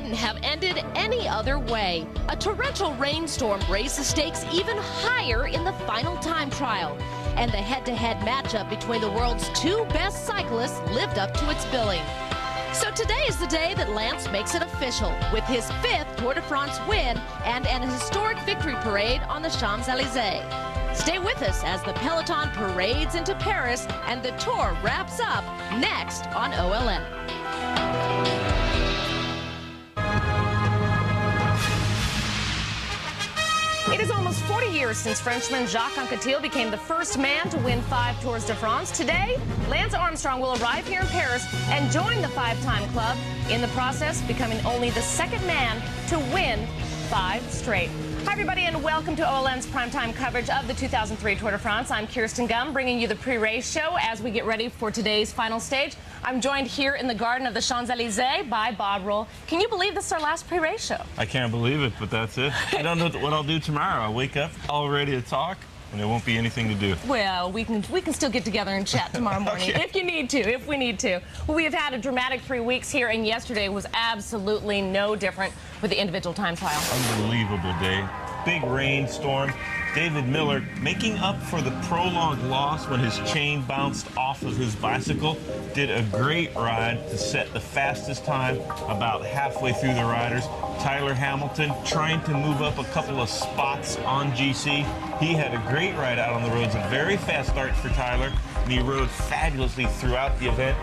couldn't have ended any other way. A torrential rainstorm raised the stakes even higher in the final time trial. And the head-to-head matchup between the world's two best cyclists lived up to its billing. So today is the day that Lance makes it official with his 5th Tour de France win and an historic victory parade on the Champs-Élysées. Stay with us as the peloton parades into Paris and the Tour wraps up next on OLN. It is almost 40 years since Frenchman Jacques Anquetil became the first man to win 5 Tours de France. Today, Lance Armstrong will arrive here in Paris and join the 5-time club, in the process becoming only the 2nd man to win 5 straight. Hi, everybody, and welcome to OLN's primetime coverage of the 2003 Tour de France. I'm Kirsten Gum, bringing you the pre-race show as we get ready for today's final stage. I'm joined here in the garden of the Champs-Élysées by Bob Roll. Can you believe this is our last pre-race show? I can't believe it, but that's it. I don't know what I'll do tomorrow. I'll wake up all ready to talk, and there won't be anything to do. Well, we can still get together and chat tomorrow morning Okay. if we need to. Well, we have had a dramatic 3 weeks here, and yesterday was absolutely no different with the individual time trial. Unbelievable day. Big rainstorm. David Miller making up for the prolonged loss when his chain bounced off of his bicycle. Did a great ride to set the fastest time about halfway through the riders. Tyler Hamilton trying to move up a couple of spots on GC. He had a great ride out on the roads, a very fast start for Tyler, and he rode fabulously throughout the event.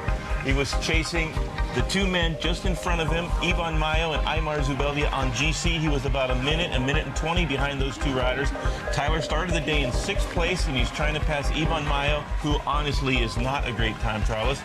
He was chasing the 2 men just in front of him, Ivan Mayo and Aymar Zubeldia on GC. He was about a minute and 20 behind those 2 riders. Tyler started the day in 6th place, and he's trying to pass Ivan Mayo, who honestly is not a great time trialist.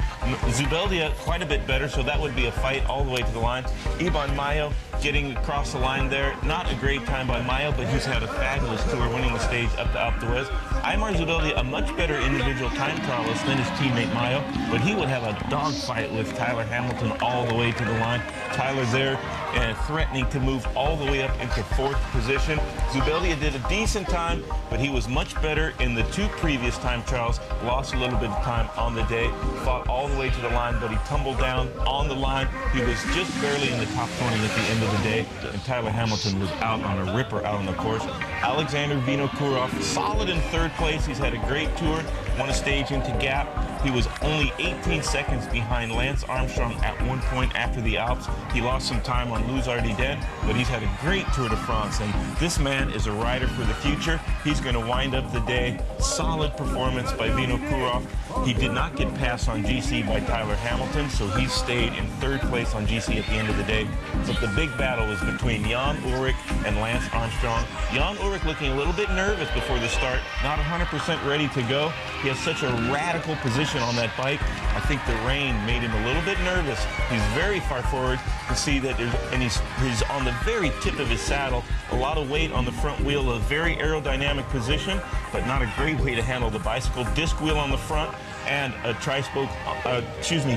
Zubeldia quite a bit better, so that would be a fight all the way to the line. Ivan Mayo getting across the line there. Not a great time by Mayo, but he's had a fabulous tour, winning the stage up to Alpe d'Huez. Aymar Zubeldia, a much better individual time trialist than his teammate Mayo, but he would have a dogfight with Tyler Hamilton all the way to the line. Tyler there and threatening to move all the way up into 4th position. Zubeldia did a decent time, but he was much better in the 2 previous time trials. Lost a little bit of time on the day, fought all the way to the line, but he tumbled down on the line. He was just barely in the top 20 at the end of the day, and Tyler Hamilton was out on a ripper out on the course. Alexander Vinokourov, solid in 3rd place. He's had a great tour, won a stage into Gap. He was only 18 seconds behind Lance Armstrong at one point after the Alps. He lost some time on Luz Ardiden, but he's had a great Tour de France, and this man is a rider for the future. He's going to wind up the day. Solid performance by Vinokourov. He did not get passed on GC by Tyler Hamilton, so he stayed in 3rd place on GC at the end of the day. But the big battle was between Jan Ullrich and Lance Armstrong. Jan Ullrich looking a little bit nervous before the start, not 100% ready to go. He has such a radical position on that bike. I think the rain made him a little bit nervous. He's very far forward to see that he's on the very tip of his saddle. A lot of weight on the front wheel, a very aerodynamic position, but not a great way to handle the bicycle. Disc wheel on the front and a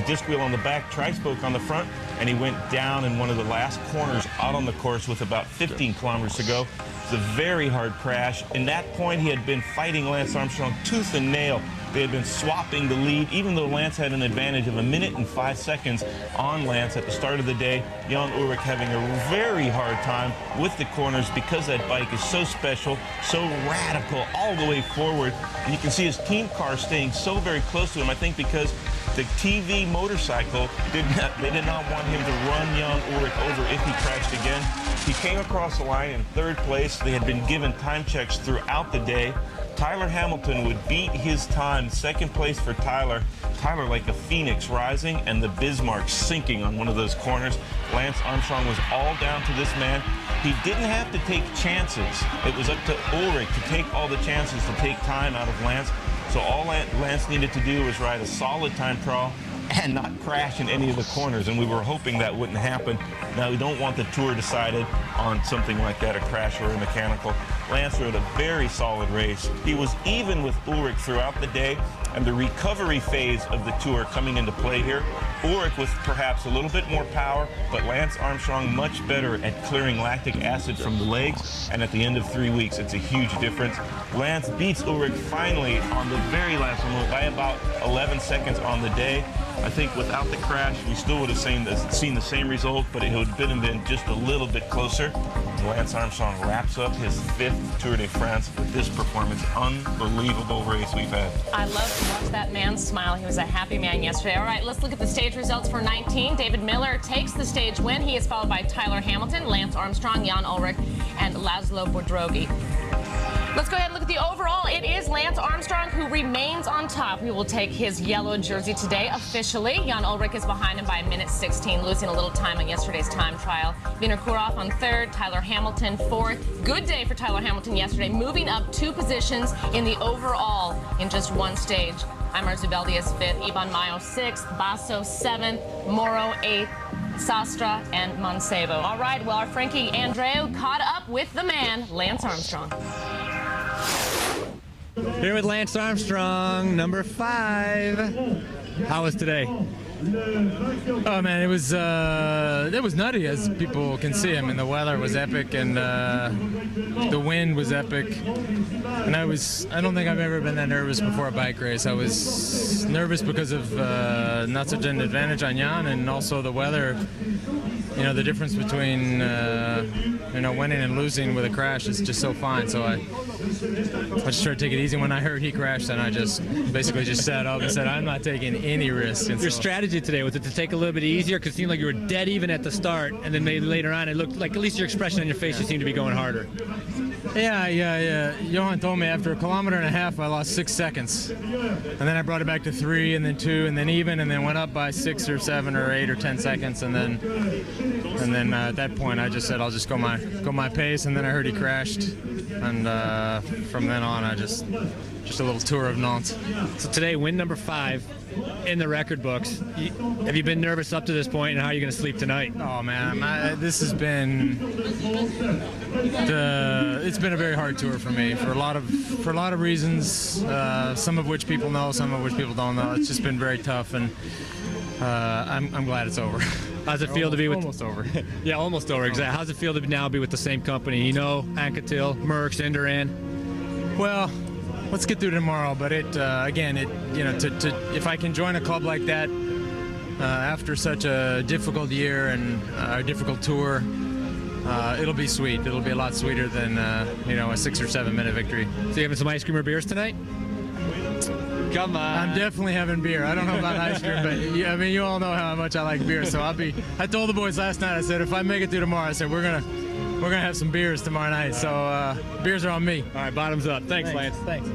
disc wheel on the back, tri-spoke on the front, and he went down in one of the last corners out on the course with about 15 kilometers to go. It's a very hard crash. In that point, he had been fighting Lance Armstrong tooth and nail. They had been swapping the lead, even though Lance had an advantage of 1 minute and 5 seconds on Lance at the start of the day. Jan Ullrich having a very hard time with the corners because that bike is so special, so radical all the way forward. And you can see his team car staying so very close to him, I think because the TV motorcycle they did not want him to run Jan Ullrich over if he crashed again. He came across the line in 3rd place. They had been given time checks throughout the day. Tyler Hamilton would beat his time, 2nd place for Tyler. Tyler like a phoenix rising and the Bismarck sinking on one of those corners. Lance Armstrong was all down to this man. He didn't have to take chances. It was up to Ullrich to take all the chances to take time out of Lance. So all Lance needed to do was ride a solid time trial and not crash in any of the corners, and we were hoping that wouldn't happen. Now, we don't want the Tour decided on something like that, a crash or a mechanical. Lance rode a very solid race. He was even with Ullrich throughout the day, and the recovery phase of the Tour coming into play here. Ullrich with perhaps a little bit more power, but Lance Armstrong much better at clearing lactic acid from the legs, and at the end of 3 weeks, it's a huge difference. Lance beats Ullrich finally on the very last moment by about 11 seconds on the day. I think without the crash, we still would have seen the same result, but it would have been just a little bit closer. Lance Armstrong wraps up his 5th Tour de France with this performance. Unbelievable race we've had. I love to watch that man smile. He was a happy man yesterday. All right, let's look at the stage results for 19. David Miller takes the stage win. He is followed by Tyler Hamilton, Lance Armstrong, Jan Ullrich, and Laszlo Bordrogi. Let's go ahead and look at the overall. It is Lance Armstrong who remains on top. He will take his yellow jersey today officially. Jan Ullrich is behind him by 1:16, losing a little time on yesterday's time trial. Vinokurov on 3rd, Tyler Hamilton 4th. Good day for Tyler Hamilton yesterday, moving up 2 positions in the overall in just one stage. Aymar Zubeldia 5th, Iban Mayo 6th, Basso 7th, Moro 8th, Sastra, and Mancebo. All right, well, our Frankie Andreu caught up with the man, Lance Armstrong. Here with Lance Armstrong, number 5. How was today? Oh man, it was nutty, as people can see. I mean, the weather was epic, and the wind was epic. And I don't think I've ever been that nervous before a bike race. I was nervous because of not such an advantage on Jan, and also the weather. You know, the difference between winning and losing with a crash is just so fine. So I just tried to take it easy. When I heard he crashed, and I just basically just sat up and said, I'm not taking any risks. Your strategy today, was it to take a little bit easier? Because it seemed like you were dead even at the start, and then maybe later on it looked like, at least your expression on your face, you seemed to be going harder. Yeah. Johan told me after 1.5 kilometers I lost 6 seconds. And then I brought it back to 3, and then 2, and then even, and then went up by 6 or 7 or 8 or 10 seconds. And then at that point, I just said, I'll just go my pace. And then I heard he crashed. And from then on, I just a little tour of Nantes. So today, win number 5 in the record books. Have you been nervous up to this point, and how are you going to sleep tonight? Oh man, this has been it's been a very hard tour for me for a lot of reasons. Some of which people know, some of which people don't know. It's just been very tough, and I'm glad it's over. How's it feel to be with? Almost over. Yeah, almost over. Exactly. How's it feel to now be with the same company? You know, Anquetil, Merckx, Indurain. Well, let's get through tomorrow. But if I can join a club like that after such a difficult year and a difficult tour, it'll be sweet. It'll be a lot sweeter than a 6 or 7 minute victory. So you having some ice cream or beers tonight? Come on. I'm definitely having beer. I don't know about ice cream, but you all know how much I like beer. So I told the boys last night, I said, if I make it through tomorrow, I said, we're gonna have some beers tomorrow night. So beers are on me. All right, bottoms up. Thanks. Lance. Thanks.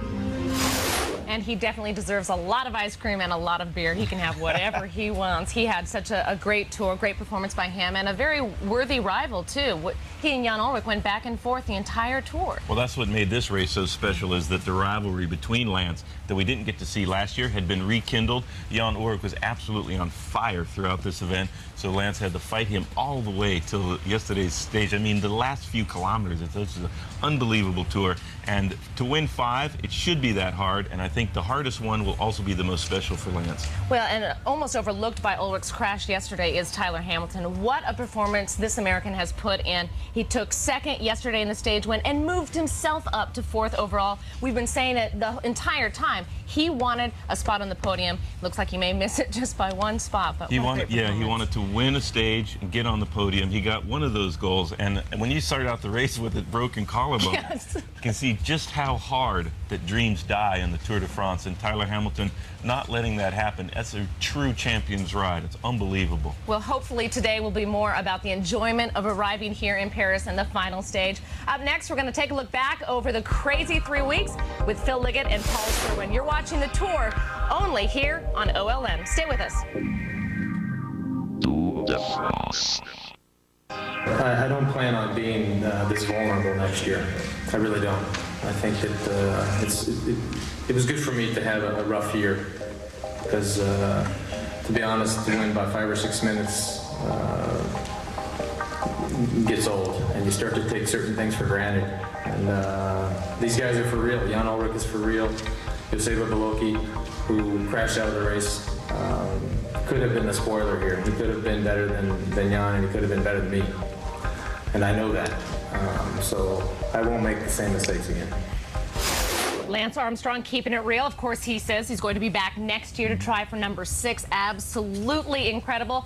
And he definitely deserves a lot of ice cream and a lot of beer. He can have whatever he wants. He had such a great tour, great performance by him, and a very worthy rival, too. He and Jan Ullrich went back and forth the entire tour. Well, that's what made this race so special, is that the rivalry between Lance that we didn't get to see last year had been rekindled. Jan Ullrich was absolutely on fire throughout this event, so Lance had to fight him all the way till yesterday's stage. I mean, the last few kilometers, it's an unbelievable tour, and to win 5, it should be that hard, and I think the hardest one will also be the most special for Lance. Well, and almost overlooked by Ullrich's crash yesterday is Tyler Hamilton. What a performance this American has put in. He took 2nd yesterday in the stage win and moved himself up to 4th overall. We've been saying it the entire time. He wanted a spot on the podium. Looks like he may miss it just by 1 spot. But he wanted to win a stage and get on the podium. He got one of those goals, and when you started out the race with a broken collarbone, yes, you can see just how hard that dreams die in the Tour de France, and Tyler Hamilton not letting that happen. That's a true champion's ride. It's unbelievable. Well, hopefully today will be more about the enjoyment of arriving here in Paris in the final stage. Up next, we're going to take a look back over the crazy 3 weeks with Phil Liggett and Paul Sherwen. You're watching the tour only here on OLM. Stay with us. Tour de France. I don't plan on being this vulnerable next year. I really don't. I think that it was good for me to have a rough year because, to be honest, to win by 5 or 6 minutes gets old, and you start to take certain things for granted. And these guys are for real. Jan Ullrich is for real. Joseba Boloki, who crashed out of the race, could have been the spoiler here. He could have been better than Jan, and he could have been better than me. And I know that. So I won't make the same mistakes again. Lance Armstrong keeping it real. Of course, he says he's going to be back next year to try for number 6. Absolutely incredible.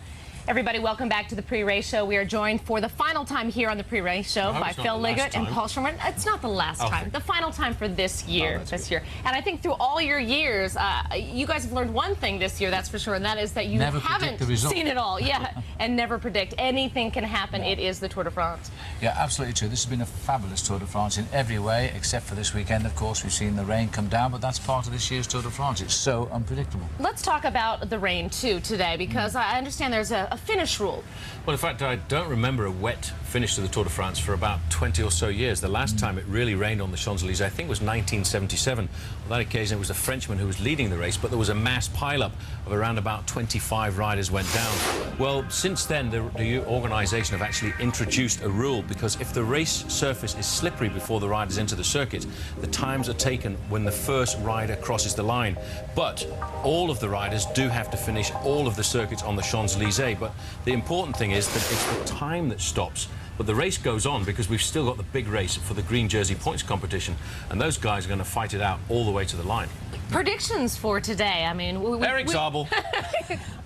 Everybody, welcome back to the pre-race show. We are joined for the final time here on the pre-race show by Phil Liggett and Paul Sherwen. It's not the last time. The final time for this year. And I think through all your years, you guys have learned one thing this year, that's for sure, and that is that you haven't seen it all. Yeah, and never predict. Anything can happen. It is the Tour de France. Yeah, absolutely true. This has been a fabulous Tour de France in every way, except for this weekend, of course. We've seen the rain come down, but that's part of this year's Tour de France. It's so unpredictable. Let's talk about the rain, too, today, because I understand there's a finish rule. Well, in fact, I don't remember a wet finish to the Tour de France for about 20 or so years. The last time it really rained on the Champs-Élysées, I think, was 1977. On that occasion, it was a Frenchman who was leading the race, but there was a mass pile-up of around about 25 riders went down. Well, since then, the organisation have actually introduced a rule, because if the race surface is slippery before the riders enter the circuit, the times are taken when the first rider crosses the line. But all of the riders do have to finish all of the circuits on the Champs-Élysées. But the important thing is that it's the time that stops. But the race goes on because we've still got the big race for the green jersey points competition, and those guys are going to fight it out all the way to the line. Predictions for today. I mean, Eric Zabel.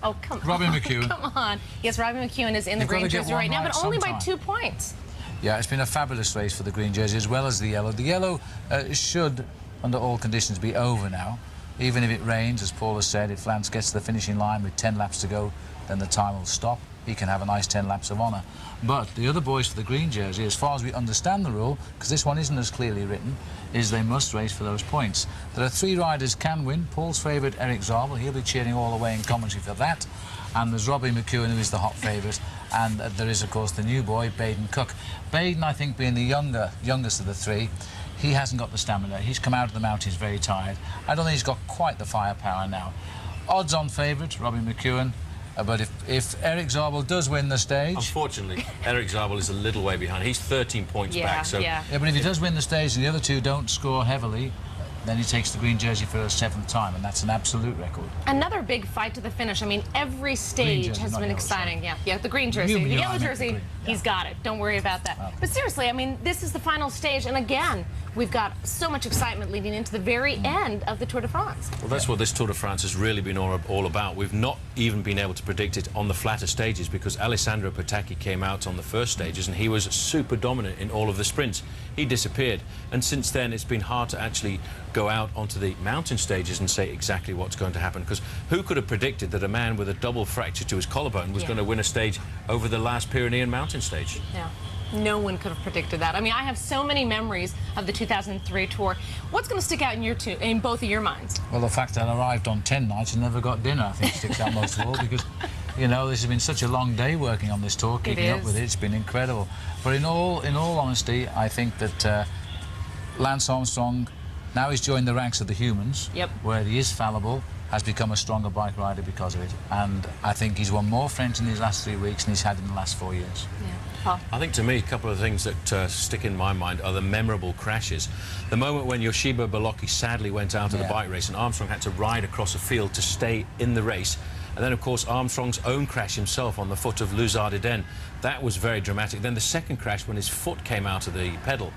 Oh, come on. Robbie McEwen. Come on. Yes, Robbie McEwen is in the green jersey right now, but only by 2 points. Yeah, it's been a fabulous race for the green jersey as well as the yellow. The yellow should, under all conditions, be over now. Even if it rains, as Paul has said, if Lance gets to the finishing line with 10 laps to go, then the time will stop. He can have a nice 10 laps of honour. But the other boys for the green jersey, as far as we understand the rule, because this one isn't as clearly written, is they must race for those points. There are 3 riders can win. Paul's favourite, Eric Zabel, he'll be cheering all the way in commentary for that. And there's Robbie McEwen, who is the hot favourite. And there is, of course, the new boy, Baden Cook. Baden, I think, being the youngest of the 3, he hasn't got the stamina. He's come out of the mountains very tired. I don't think he's got quite the firepower now. Odds-on favourite, Robbie McEwen. But if Eric Zabel does win the stage... Unfortunately, Eric Zabel is a little way behind. He's 13 points back. So. Yeah, but if he does win the stage and the other 2 don't score heavily, then he takes the green jersey for a 7th time, and that's an absolute record. Another big fight to the finish. I mean, every stage jersey, has been exciting. Yeah, the green jersey. The yellow jersey, he's got it. Don't worry about that. But seriously, I mean, this is the final stage, and again, we've got so much excitement leading into the very end of the Tour de France. Well, that's what this Tour de France has really been all about. We've not even been able to predict it on the flatter stages, because Alessandro Petacchi came out on the first stages and he was super dominant in all of the sprints. He disappeared, and since then it's been hard to actually go out onto the mountain stages and say exactly what's going to happen, because who could have predicted that a man with a double fracture to his collarbone was going to win a stage over the last Pyrenean mountain stage? Yeah. No one could have predicted that. I mean, I have so many memories of the 2003 Tour. What's going to stick out in both of your minds? Well, the fact that I arrived on 10 nights and never got dinner, I think, sticks out most of all, because, you know, this has been such a long day working on this tour, keeping up with it. It's been incredible. But in all honesty, I think that Lance Armstrong, now he's joined the ranks of the humans, where he is fallible, has become a stronger bike rider because of it. And I think he's won more French in these last 3 weeks than he's had in the last 4 years. Yeah. Paul? I think, to me, a couple of things that stick in my mind are the memorable crashes. The moment when Yoshiba Bolocki sadly went out of the bike race and Armstrong had to ride across a field to stay in the race. And then, of course, Armstrong's own crash himself on the foot of Luzardiden. That was very dramatic. Then the second crash when his foot came out of the pedal.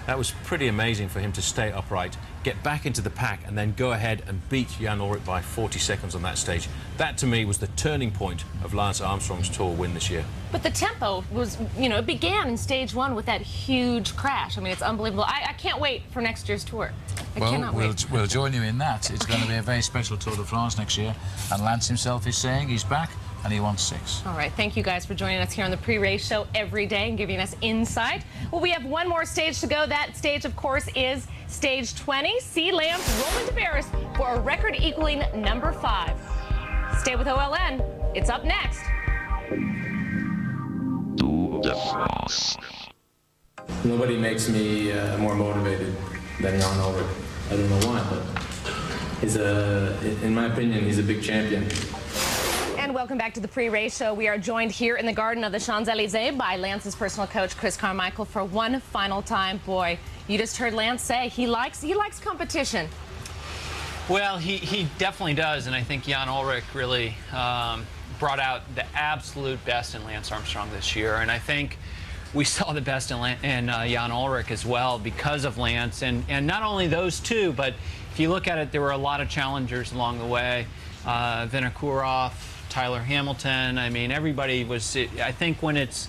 That was pretty amazing for him to stay upright, get back into the pack, and then go ahead and beat Jan Ullrich by 40 seconds on that stage. That, to me, was the turning point of Lance Armstrong's Tour win this year. But the tempo was, you know, it began in stage 1 with that huge crash. I mean, it's unbelievable. I can't wait for next year's Tour. I cannot wait. We'll join you in that. It's going to be a very special Tour de France next year, and Lance himself is saying he's back and he wants 6. All right, thank you guys for joining us here on the pre-race show every day and giving us insight. Well, we have one more stage to go. That stage, of course, is stage 20. See Lance roll into Paris for a record-equaling number 5. Stay with OLN. It's up next. Tour de France. Nobody makes me more motivated than Jan Ullrich. I don't know why, but he's in my opinion, he's a big champion. And welcome back to the pre-race show. We are joined here in the Garden of the Champs-Élysées by Lance's personal coach, Chris Carmichael, for one final time. Boy, you just heard Lance say he likes competition. Well, he definitely does, and I think Jan Ullrich really brought out the absolute best in Lance Armstrong this year. And I think we saw the best in Jan Ullrich as well because of Lance. And not only those two, but if you look at it, there were a lot of challengers along the way. Vinokurov, Tyler Hamilton. I mean, everybody was. I think when it's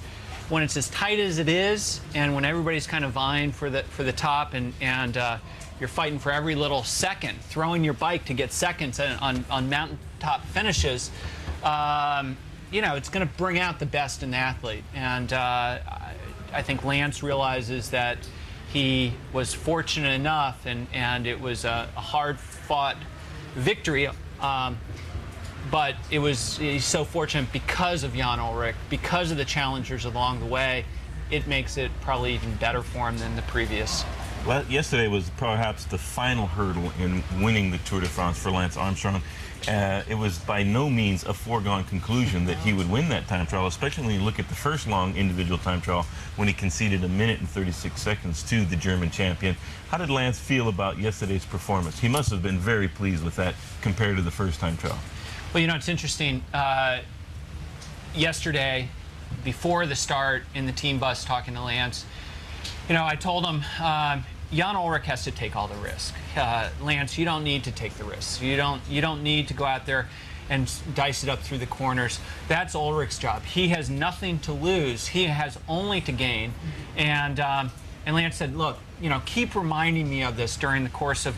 as tight as it is, and when everybody's kind of vying for the top, and you're fighting for every little second, throwing your bike to get seconds on mountaintop finishes. You know, it's going to bring out the best in the athlete. And I think Lance realizes that he was fortunate enough, and it was a hard-fought victory. But he's so fortunate because of Jan Ullrich, because of the challengers along the way. It makes it probably even better for him than the previous. Well, yesterday was perhaps the final hurdle in winning the Tour de France for Lance Armstrong. It was by no means a foregone conclusion that he would win that time trial, especially when you look at the first long individual time trial when he conceded 1 minute and 36 seconds to the German champion. How did Lance feel about yesterday's performance? He must have been very pleased with that compared to the first time trial. Well, you know, it's interesting. Yesterday, before the start in the team bus talking to Lance, you know, I told him, Jan Ullrich has to take all the risk. Lance, you don't need to take the risks. You don't need to go out there and dice it up through the corners. That's Ullrich's job. He has nothing to lose. He has only to gain. And Lance said, look, you know, keep reminding me of this during the course of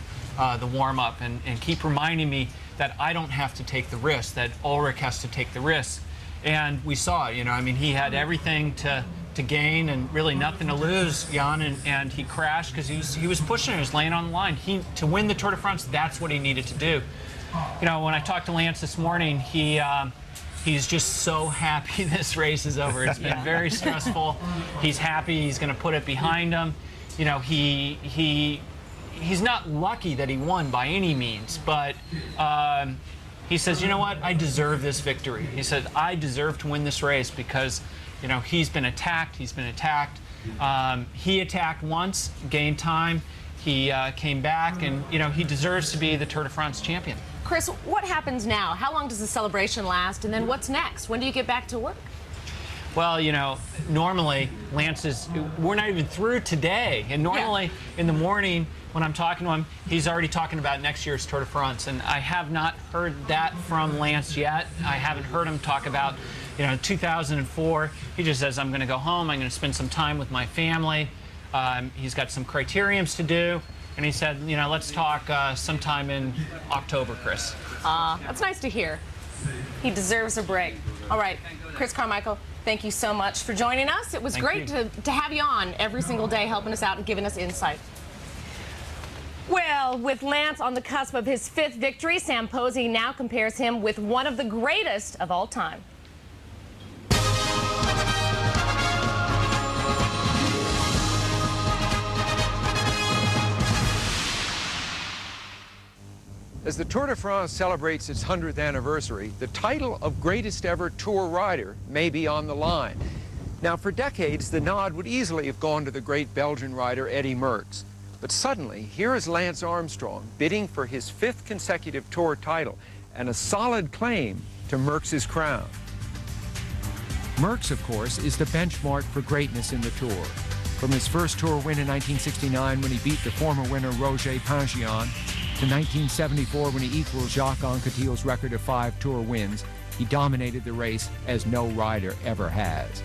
the warm-up, and keep reminding me that I don't have to take the risk, that Ullrich has to take the risk. And we saw it, you know, I mean, he had everything to gain and really nothing to lose, Jan, and he crashed because he was pushing, he was laying on the line. To win the Tour de France, that's what he needed to do. You know, when I talked to Lance this morning, he's just so happy this race is over. It's been very stressful. He's happy. He's going to put it behind him. You know, he's not lucky that he won by any means, but he says, you know what, I deserve this victory. He said, I deserve to win this race because, you know, he's been attacked. He attacked once, gained time. He came back, and, you know, he deserves to be the Tour de France champion. Chris, what happens now? How long does the celebration last? And then what's next? When do you get back to work? Well, you know, normally we're not even through today. And normally in the morning when I'm talking to him, he's already talking about next year's Tour de France. And I have not heard that from Lance yet. I haven't heard him talk about, you know, 2004. He just says, I'm going to go home. I'm going to spend some time with my family. He's got some criteriums to do. And he said, you know, let's talk sometime in October, Chris. That's nice to hear. He deserves a break. All right, Chris Carmichael, thank you so much for joining us. It was great to have you on every single day, helping us out and giving us insight. Well, with Lance on the cusp of his 5th victory, Sam Posey now compares him with one of the greatest of all time. As the Tour de France celebrates its 100th anniversary, the title of greatest ever tour rider may be on the line. Now, for decades, the nod would easily have gone to the great Belgian rider Eddy Merckx. But suddenly, here is Lance Armstrong bidding for his 5th consecutive Tour title and a solid claim to Merckx's crown. Merckx, of course, is the benchmark for greatness in the Tour. From his first Tour win in 1969 when he beat the former winner Roger Penchion, to 1974 when he equaled Jacques Anquetil's record of 5 Tour wins, he dominated the race as no rider ever has.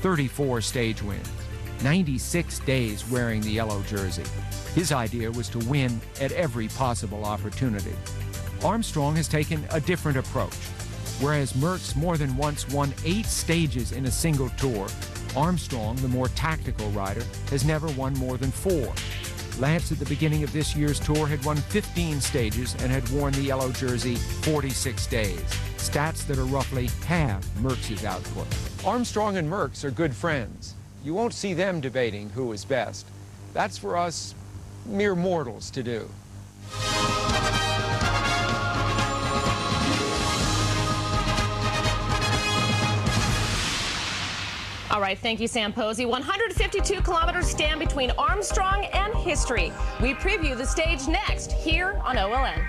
34 stage wins, 96 days wearing the yellow jersey. His idea was to win at every possible opportunity. Armstrong has taken a different approach. Whereas Merckx more than once won 8 stages in a single Tour, Armstrong, the more tactical rider, has never won more than 4. Lance, at the beginning of this year's Tour, had won 15 stages and had worn the yellow jersey 46 days, stats that are roughly half Merckx's output. Armstrong and Merckx are good friends. You won't see them debating who is best. That's for us mere mortals to do. All right, thank you, Sam Posey. 152 kilometers stand between Armstrong and history. We preview the stage next here on OLN.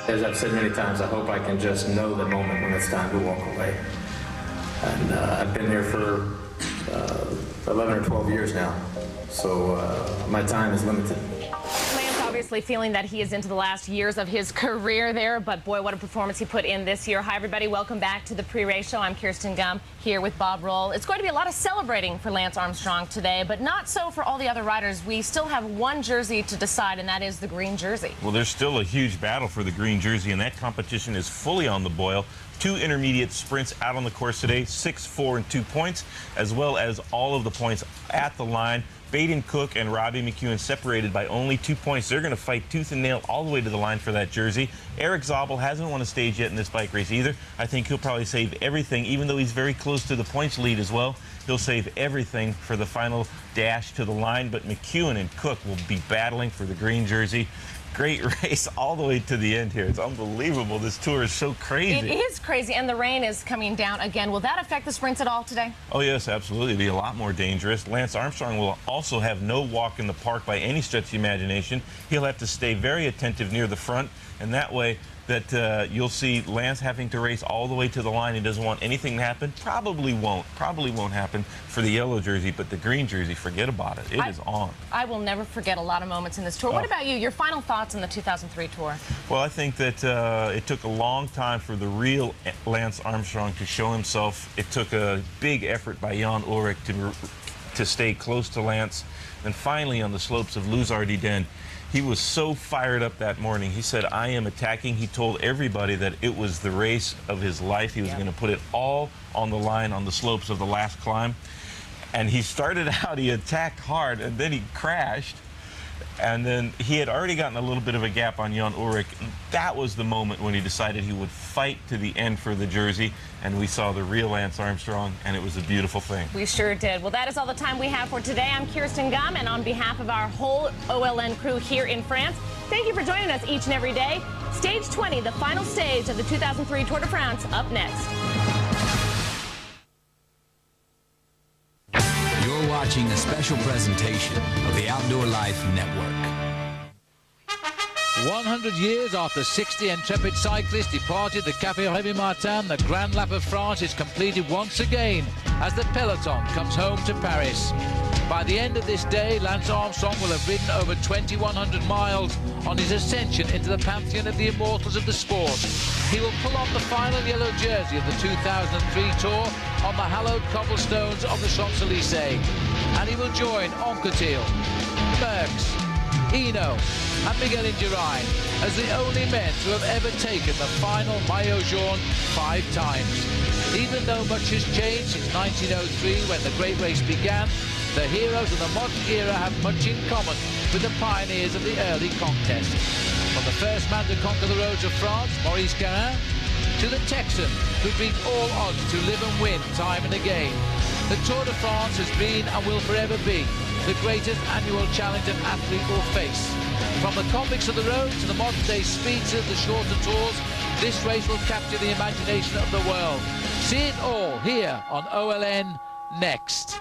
As I've said many times, I hope I can just know the moment when it's time to walk away. And I've been there for 11 or 12 years now, so my time is limited. Lance obviously feeling that he is into the last years of his career there, but boy, what a performance he put in this year. Hi, everybody. Welcome back to the pre-race show. I'm Kirsten Gum here with Bob Roll. It's going to be a lot of celebrating for Lance Armstrong today, but not so for all the other riders. We still have one jersey to decide, and that is the green jersey. Well, there's still a huge battle for the green jersey, and that competition is fully on the boil. 2 intermediate sprints out on the course today, 6, 4, and 2 points, as well as all of the points at the line. Baden Cook and Robbie McEwen separated by only 2 points. They're going to fight tooth and nail all the way to the line for that jersey. Eric Zabel hasn't won a stage yet in this bike race either. I think he'll probably save everything, even though he's very close to the points lead as well. He'll save everything for the final dash to the line, but McEwen and Cook will be battling for the green jersey. Great race all the way to the end here. It's unbelievable. This tour is so crazy. It is crazy, and the rain is coming down again. Will that affect the sprints at all today? Oh, yes, absolutely. It'll be a lot more dangerous. Lance Armstrong will also have no walk in the park by any stretch of the imagination. He'll have to stay very attentive near the front, and that way that you'll see Lance having to race all the way to the line. He doesn't want anything to happen. Probably won't happen for the yellow jersey, but the green jersey, forget about it. It is on. I will never forget a lot of moments in this tour. What about you? Your final thoughts on the 2003 tour? Well, I think that it took a long time for the real Lance Armstrong to show himself. It took a big effort by Jan Ullrich to stay close to Lance. And finally, on the slopes of Luzardiden, he was so fired up that morning. He said, I am attacking. He told everybody that it was the race of his life. He was going to put it all on the line on the slopes of the last climb. And he started out, he attacked hard, and then he crashed. And then he had already gotten a little bit of a gap on Jan Ullrich. That was the moment when he decided he would fight to the end for the jersey. And we saw the real Lance Armstrong, and it was a beautiful thing. We sure did. Well, that is all the time we have for today. I'm Kirsten Gum, and on behalf of our whole OLN crew here in France, thank you for joining us each and every day. Stage 20, the final stage of the 2003 Tour de France, up next. You're watching a special presentation of the Outdoor Life Network. 100 years after 60 intrepid cyclists departed the Café Rémy Martin, the Grand Lap of France is completed once again as the peloton comes home to Paris. By the end of this day, Lance Armstrong will have ridden over 2,100 miles on his ascension into the pantheon of the immortals of the sport. He will pull on the final yellow jersey of the 2003 Tour on the hallowed cobblestones of the Champs-Élysées. And he will join Anquetil, Merckx, Hino and Miguel Indurain as the only men to have ever taken the final Maillot Jaune 5 times. Even though much has changed since 1903 when the great race began, the heroes of the modern era have much in common with the pioneers of the early contest. From the first man to conquer the roads of France, Maurice Garin, to the Texan who beat all odds to live and win time and again. The Tour de France has been and will forever be the greatest annual challenge an athlete will face. From the convicts of the road to the modern-day speedsters, the shorter tours, this race will capture the imagination of the world. See it all here on OLN next.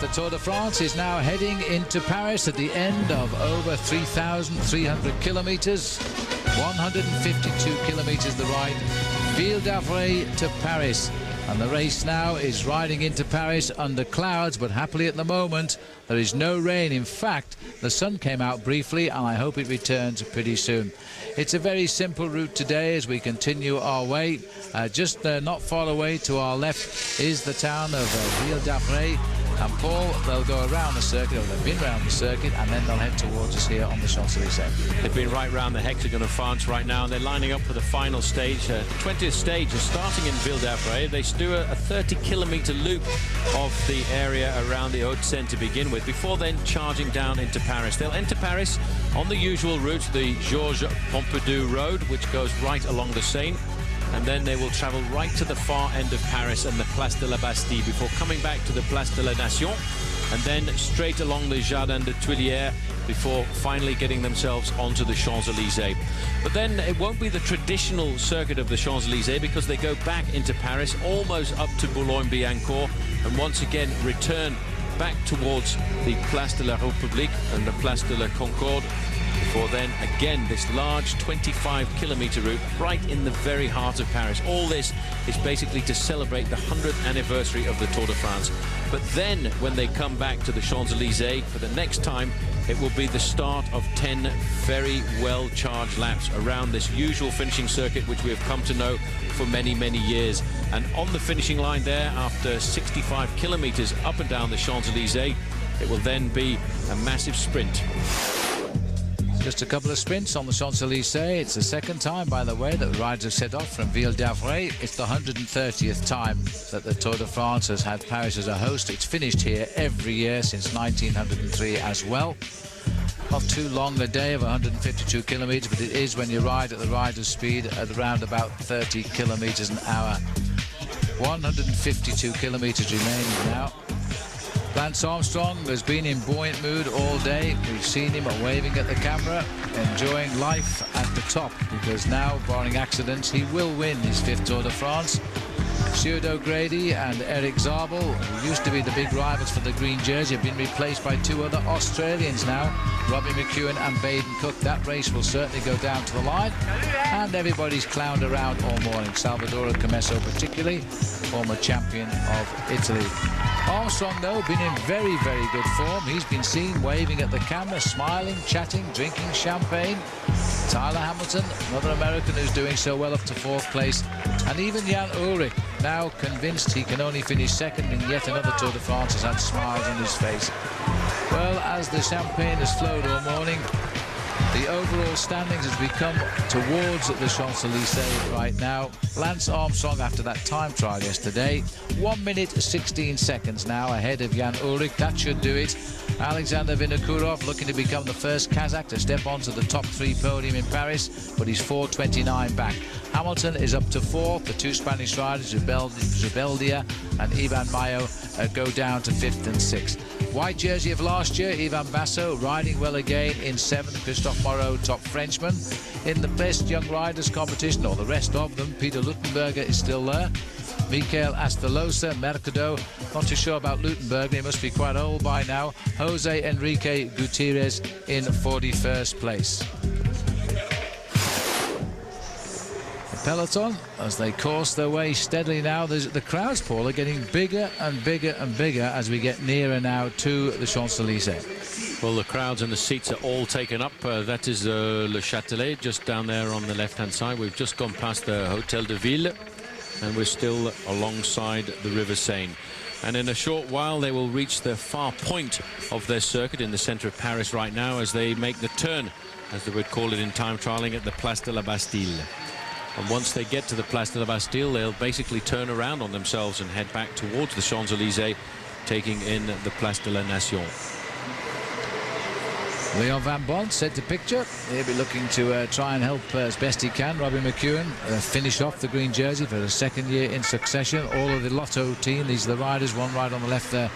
The Tour de France is now heading into Paris at the end of over 3,300 kilometers. 152 kilometers the ride. Ville d'Avray to Paris. And the race now is riding into Paris under clouds, but happily at the moment there is no rain. In fact, the sun came out briefly and I hope it returns pretty soon. It's a very simple route today as we continue our way. Just not far away to our left is the town of Ville d'Avray. And Paul, they'll go around the circuit, or they've been around the circuit, and then they'll head towards us here on the Champs-Élysées. They've been right round the hexagon of France right now, and they're lining up for the final stage. The 20th stage is starting in Ville d'Avray. They do a 30-kilometre loop of the area around the Hauts-de-Seine to begin with, before then charging down into Paris. They'll enter Paris on the usual route, the Georges Pompidou Road, which goes right along the Seine. And then they will travel right to the far end of Paris and the Place de la Bastille before coming back to the Place de la Nation, and then straight along the Jardin des Tuileries before finally getting themselves onto the Champs-Élysées. But then it won't be the traditional circuit of the Champs-Élysées, because they go back into Paris, almost up to Boulogne-Billancourt, and once again return back towards the Place de la République and the Place de la Concorde, before then again this large 25-kilometre route right in the very heart of Paris. All this is basically to celebrate the 100th anniversary of the Tour de France. But then when they come back to the Champs-Élysées for the next time, it will be the start of 10 very well-charged laps around this usual finishing circuit, which we have come to know for many, many years. And on the finishing line there, after 65 kilometres up and down the Champs-Élysées, it will then be a massive sprint. Just a couple of sprints on the Champs-Élysées. It's the second time, by the way, that the riders have set off from Ville d'Avray. It's the 130th time that the Tour de France has had Paris as a host. It's finished here every year since 1903 as well. Not too long a day of 152 kilometres, but it is when you ride at the rider's speed at around about 30 kilometres an hour. 152 kilometres remaining now. Lance Armstrong has been in buoyant mood all day. We've seen him waving at the camera, enjoying life at the top, because now, barring accidents, he will win his 5th Tour de France. Stuart O'Grady and Eric Zabel, who used to be the big rivals for the green jersey, have been replaced by 2 other Australians now, Robbie McEwen and Baden Cook. That race will certainly go down to the line, and everybody's clowned around all morning. Salvatore Comesso particularly, former champion of Italy. Armstrong, though, been in very, very good form. He's been seen waving at the camera, smiling, chatting, drinking champagne. Tyler Hamilton, another American who's doing so well, up to 4th place. And even Jan Ullrich, now convinced he can only finish 2nd in yet another Tour de France, has had smiles on his face. Well, as the champagne has flowed all morning, the overall standings as we come towards the Champs-Élysées right now. Lance Armstrong, after that time trial yesterday, 1 minute 16 seconds now ahead of Jan Ullrich. That should do it. Alexander Vinokurov looking to become the first Kazakh to step onto the top 3 podium in Paris, but he's 4:29 back. Hamilton is up to 4th. The 2 Spanish riders, Zubeldia and Ivan Mayo, go down to 5th and 6th. White jersey of last year, Ivan Basso riding well again in 7th. Christophe Moreau, top Frenchman. In the best young riders competition, or the rest of them, Peter Luttenberger is still there. Mikel Astolosa, Mercado, not too sure about Luttenberger, he must be quite old by now. Jose Enrique Gutierrez in 41st place. Peloton, as they course their way steadily now. The crowds, Paul, are getting bigger and bigger and bigger as we get nearer now to the Champs-Élysées. Well, the crowds and the seats are all taken up. That is Le Châtelet, just down there on the left-hand side. We've just gone past the Hôtel de Ville, and we're still alongside the River Seine. And in a short while, they will reach the far point of their circuit in the centre of Paris right now, as they make the turn, as they would call it in time trialling, at the Place de la Bastille. And once they get to the Place de la Bastille, they'll basically turn around on themselves and head back towards the Champs-Élysées, taking in the Place de la Nation. Leon Van Bont sent the picture. He'll be looking to try and help as best he can. Robbie McEwen finish off the green jersey for the 2nd year in succession. All of the Lotto team, these are the riders. One rider on the left there,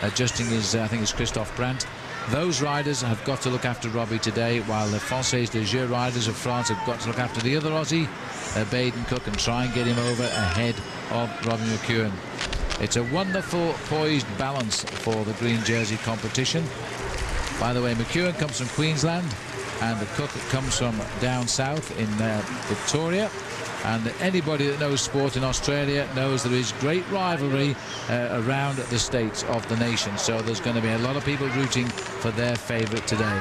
adjusting his, I think it's Christophe Brandt. Those riders have got to look after Robbie today, while the Française de Jeux riders of France have got to look after the other Aussie, Baden Cook, and try and get him over ahead of Robbie McEwen. It's a wonderful poised balance for the green jersey competition. By the way, McEwen comes from Queensland, and the Cook comes from down south in Victoria. And anybody that knows sport in Australia knows there is great rivalry around the states of the nation. So there's going to be a lot of people rooting for their favourite today.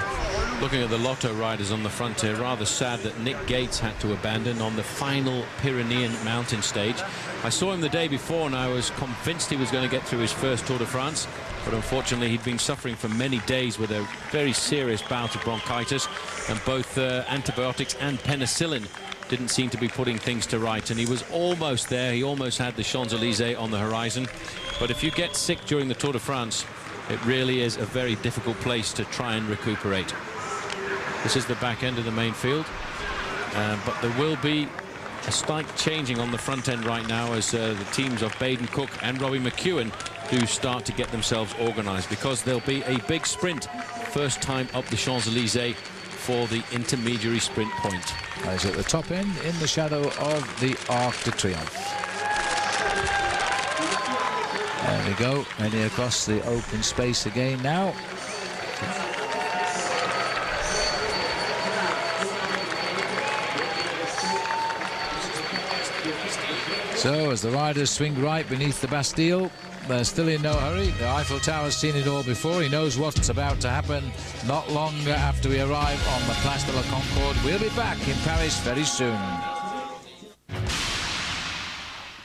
Looking at the Lotto riders on the front here, rather sad that Nick Gates had to abandon on the final Pyrenean mountain stage. I saw him the day before and I was convinced he was going to get through his first Tour de France, but unfortunately he'd been suffering for many days with a very serious bout of bronchitis, and both antibiotics and penicillin didn't seem to be putting things to right, and he was almost there. He almost had the Champs-Élysées on the horizon. But if you get sick during the Tour de France, it really is a very difficult place to try and recuperate. This is the back end of the main field, but there will be a slight changing on the front end right now as the teams of Baden Cook and Robbie McEwen do start to get themselves organised, because there'll be a big sprint first time up the Champs-Élysées for the intermediary sprint point. He's at the top end in the shadow of the Arc de Triomphe. There we go, heading across the open space again now. So as the riders swing right beneath the Bastille, they're still in no hurry. The Eiffel Tower's seen it all before. He knows what's about to happen not long after we arrive on the Place de la Concorde. We'll be back in Paris very soon.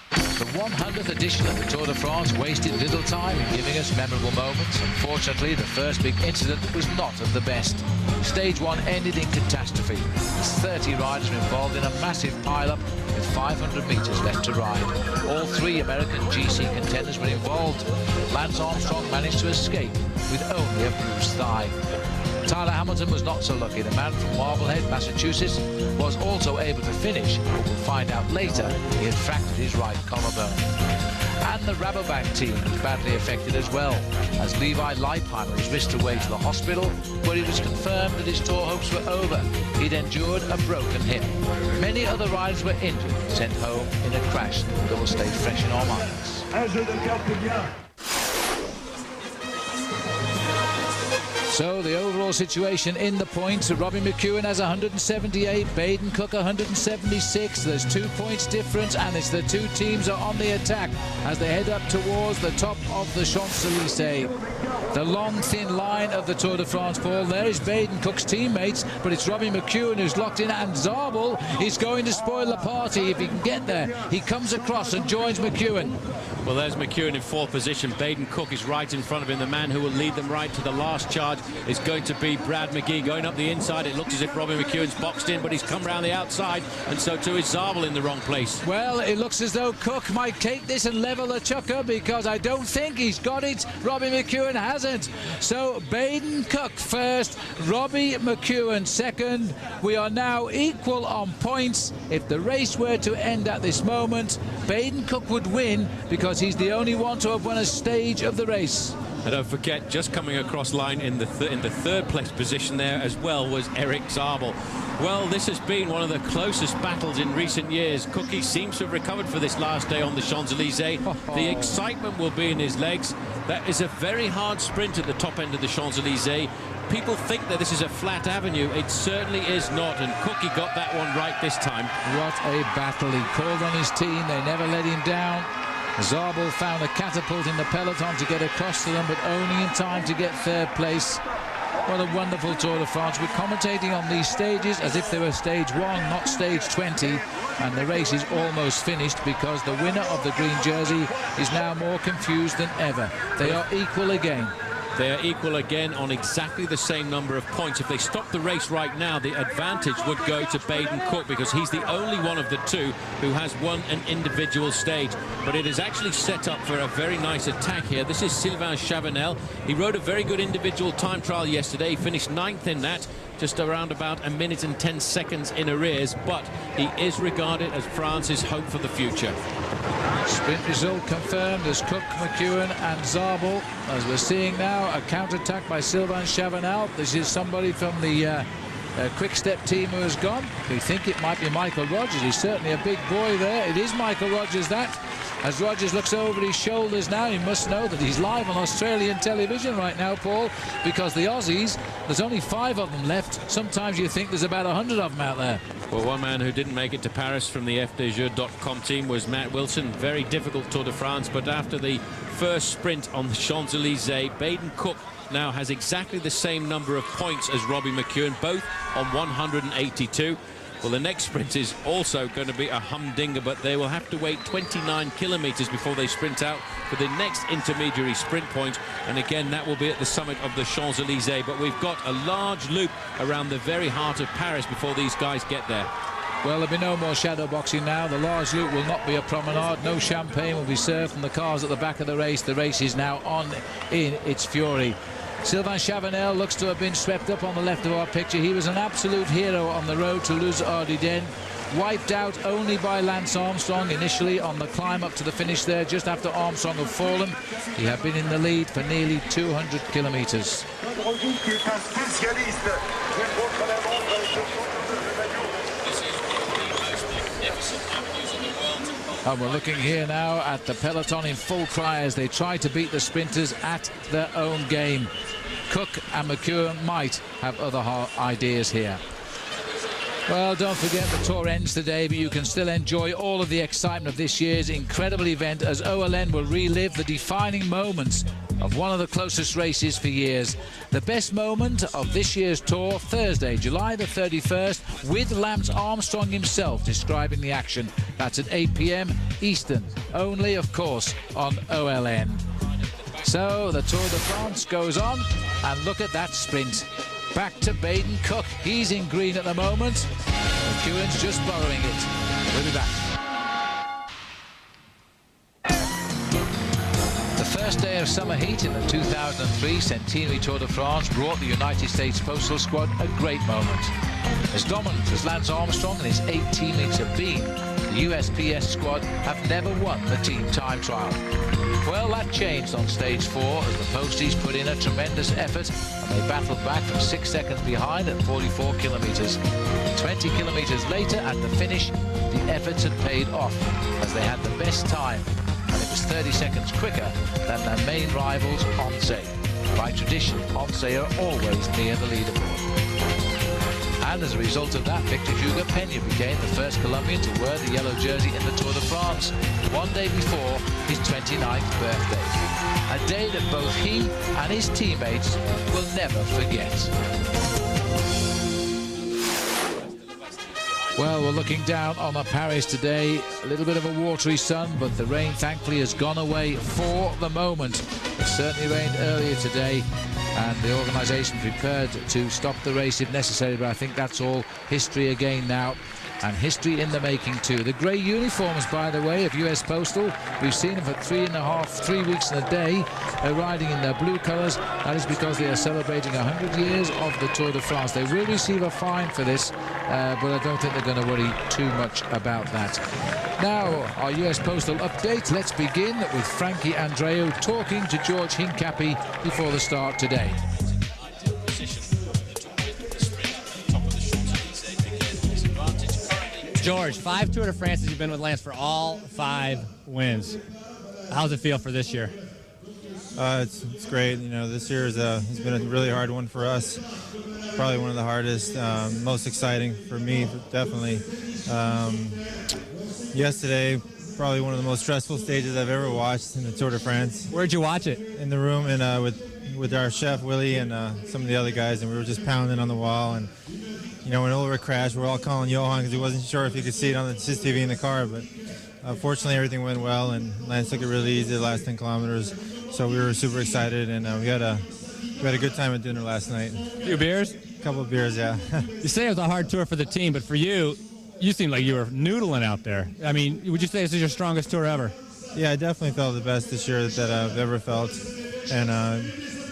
The 100th edition of the Tour de France wasted little time in giving us memorable moments. Unfortunately, the first big incident was not of the best. Stage 1 ended in catastrophe. There's 30 riders were involved in a massive pile-up with 500 metres left to ride. All 3 American GC contenders were involved. Lance Armstrong managed to escape with only a bruised thigh. Tyler Hamilton was not so lucky. The man from Marblehead, Massachusetts, was also able to finish, but we'll find out later he had fractured his right collarbone. And the Rabobank team was badly affected as well, as Levi Leipheimer was whisked away to the hospital, where it was confirmed that his tour hopes were over. He'd endured a broken hip. Many other riders were injured, sent home in a crash that will stay fresh in our minds. So the overall situation in the points, Robbie McEwen has 178, Baden Cook 176. There's 2 points difference, and it's the 2 teams are on the attack as they head up towards the top of the Champs-Élysées. The long, thin line of the Tour de France, Paul. There is Baden Cook's teammates, but it's Robbie McEwen who's locked in, and Zabel is going to spoil the party if he can get there. He comes across and joins McEwen. Well, there's McEwen in 4th position. Baden Cook is right in front of him. The man who will lead them right to the last charge is going to be Brad McGee going up the inside. It looks as if Robbie McEwen's boxed in, but he's come round the outside, and so too is Zabel in the wrong place. Well, it looks as though Cook might take this and level the chucker, because I don't think he's got it. Robbie McEwen hasn't. So Baden Cook first, Robbie McEwen second. We are now equal on points. If the race were to end at this moment, Baden Cook would win, because he's the only one to have won a stage of the race. And don't forget, just coming across line in the 3rd place position there as well was Eric Zabel. Well, this has been one of the closest battles in recent years. Cookie seems to have recovered for this last day on the Champs-Élysées. The excitement will be in his legs. That is a very hard sprint at the top end of the Champs-Élysées. People think that this is a flat avenue. It certainly is not, and Cookie got that one right this time. What a battle. He called on his team. They never let him down. Zabel found a catapult in the peloton to get across to them, but only in time to get 3rd place. What a wonderful Tour de France. We're commentating on these stages as if they were stage 1, not stage 20, and the race is almost finished, because the winner of the green jersey is now more confused than ever. They are equal again. They are equal again on exactly the same number of points. If they stop the race right now, the advantage would go to Baden Cook, because he's the only one of the 2 who has won an individual stage. But it is actually set up for a very nice attack here. This is Sylvain Chavanel. He rode a very good individual time trial yesterday. He finished 9th in that, just around about 1 minute and 10 seconds in arrears, but he is regarded as France's hope for the future. Sprint result confirmed as Cook, McEwen and Zabel. As we're seeing now, a counter-attack by Sylvain Chavanel. This is somebody from the Quick Step team who has gone. We think it might be Michael Rogers. He's certainly a big boy there. It is Michael Rogers, that. As Rogers looks over his shoulders now, he must know that he's live on Australian television right now, Paul, because the Aussies, there's only 5 of them left. Sometimes you think there's about 100 of them out there. Well, one man who didn't make it to Paris from the FDJ.com team was Matt Wilson. Very difficult Tour de France, but after the first sprint on the Champs-Élysées, Baden Cook now has exactly the same number of points as Robbie McEwen, both on 182. Well, the next sprint is also going to be a humdinger, but they will have to wait 29 kilometres before they sprint out for the next intermediary sprint point. And again, that will be at the summit of the Champs-Élysées. But we've got a large loop around the very heart of Paris before these guys get there. Well, there'll be no more shadow boxing now. The large loop will not be a promenade. No champagne will be served from the cars at the back of the race. The race is now on in its fury. Sylvain Chavanel looks to have been swept up on the left of our picture. He was an absolute hero on the road to Les Ardennes, wiped out only by Lance Armstrong initially on the climb up to the finish there, just after Armstrong had fallen. He had been in the lead for nearly 200 kilometres. And we're looking here now at the peloton in full cry as they try to beat the sprinters at their own game. Cook and McEwen might have other ideas here. Well, don't forget the Tour ends today, but you can still enjoy all of the excitement of this year's incredible event as OLN will relive the defining moments of one of the closest races for years. The best moment of this year's Tour, Thursday, July the 31st, with Lance Armstrong himself describing the action. That's at 8 p.m. Eastern, only, of course, on OLN. So the Tour de France goes on, and look at that sprint. Back to Baden Cook. He's in green at the moment. McEwen's just borrowing it. We'll be back. The first day of summer heat in the 2003 Centenary Tour de France brought the United States Postal Squad a great moment. As dominant as Lance Armstrong and his 8 teammates have been, the USPS squad have never won the team time trial. Well, that changed on stage 4 as the Posties put in a tremendous effort and they battled back from 6 seconds behind at 44 kilometres. 20 kilometres later at the finish, the efforts had paid off as they had the best time, and it was 30 seconds quicker than their main rivals, Once. By tradition, Once are always near the leaderboard. And as a result of that, Victor Hugo Peña became the first Colombian to wear the yellow jersey in the Tour de France, one day before his 29th birthday. A day that both he and his teammates will never forget. Well, we're looking down on Paris today. A little bit of a watery sun, but the rain thankfully has gone away for the moment. It certainly rained earlier today, and the organisation prepared to stop the race if necessary, but I think that's all history again now, and history in the making too. The grey uniforms, by the way, of US Postal, we've seen them for 3 weeks and a day, riding in their blue colours. That is because they are celebrating 100 years of the Tour de France. They will receive a fine for this, but I don't think they're going to worry too much about that. Now, our US Postal update. Let's begin with Frankie Andreu talking to George Hincapie before the start today. George, 5 Tour de France's you've been with Lance for all 5 wins. How's it feel for this year? It's great. You know, this year has been a really hard one for us. Probably one of the hardest, most exciting for me, definitely. Yesterday, probably one of the most stressful stages I've ever watched in the Tour de France. Where'd you watch it? In the room, and with our chef Willie and some of the other guys, and we were just pounding on the wall. And you know, when Ulrich crashed, we're all calling Johan because he wasn't sure if he could see it on the CCTV in the car. But fortunately, everything went well, and Lance took it really easy the last 10 kilometers. So we were super excited, and we had a good time at dinner last night. A few beers? A couple of beers, yeah. You say it was a hard tour for the team, but for you, you seemed like you were noodling out there. I mean, would you say this is your strongest tour ever? Yeah, I definitely felt the best this year that I've ever felt, and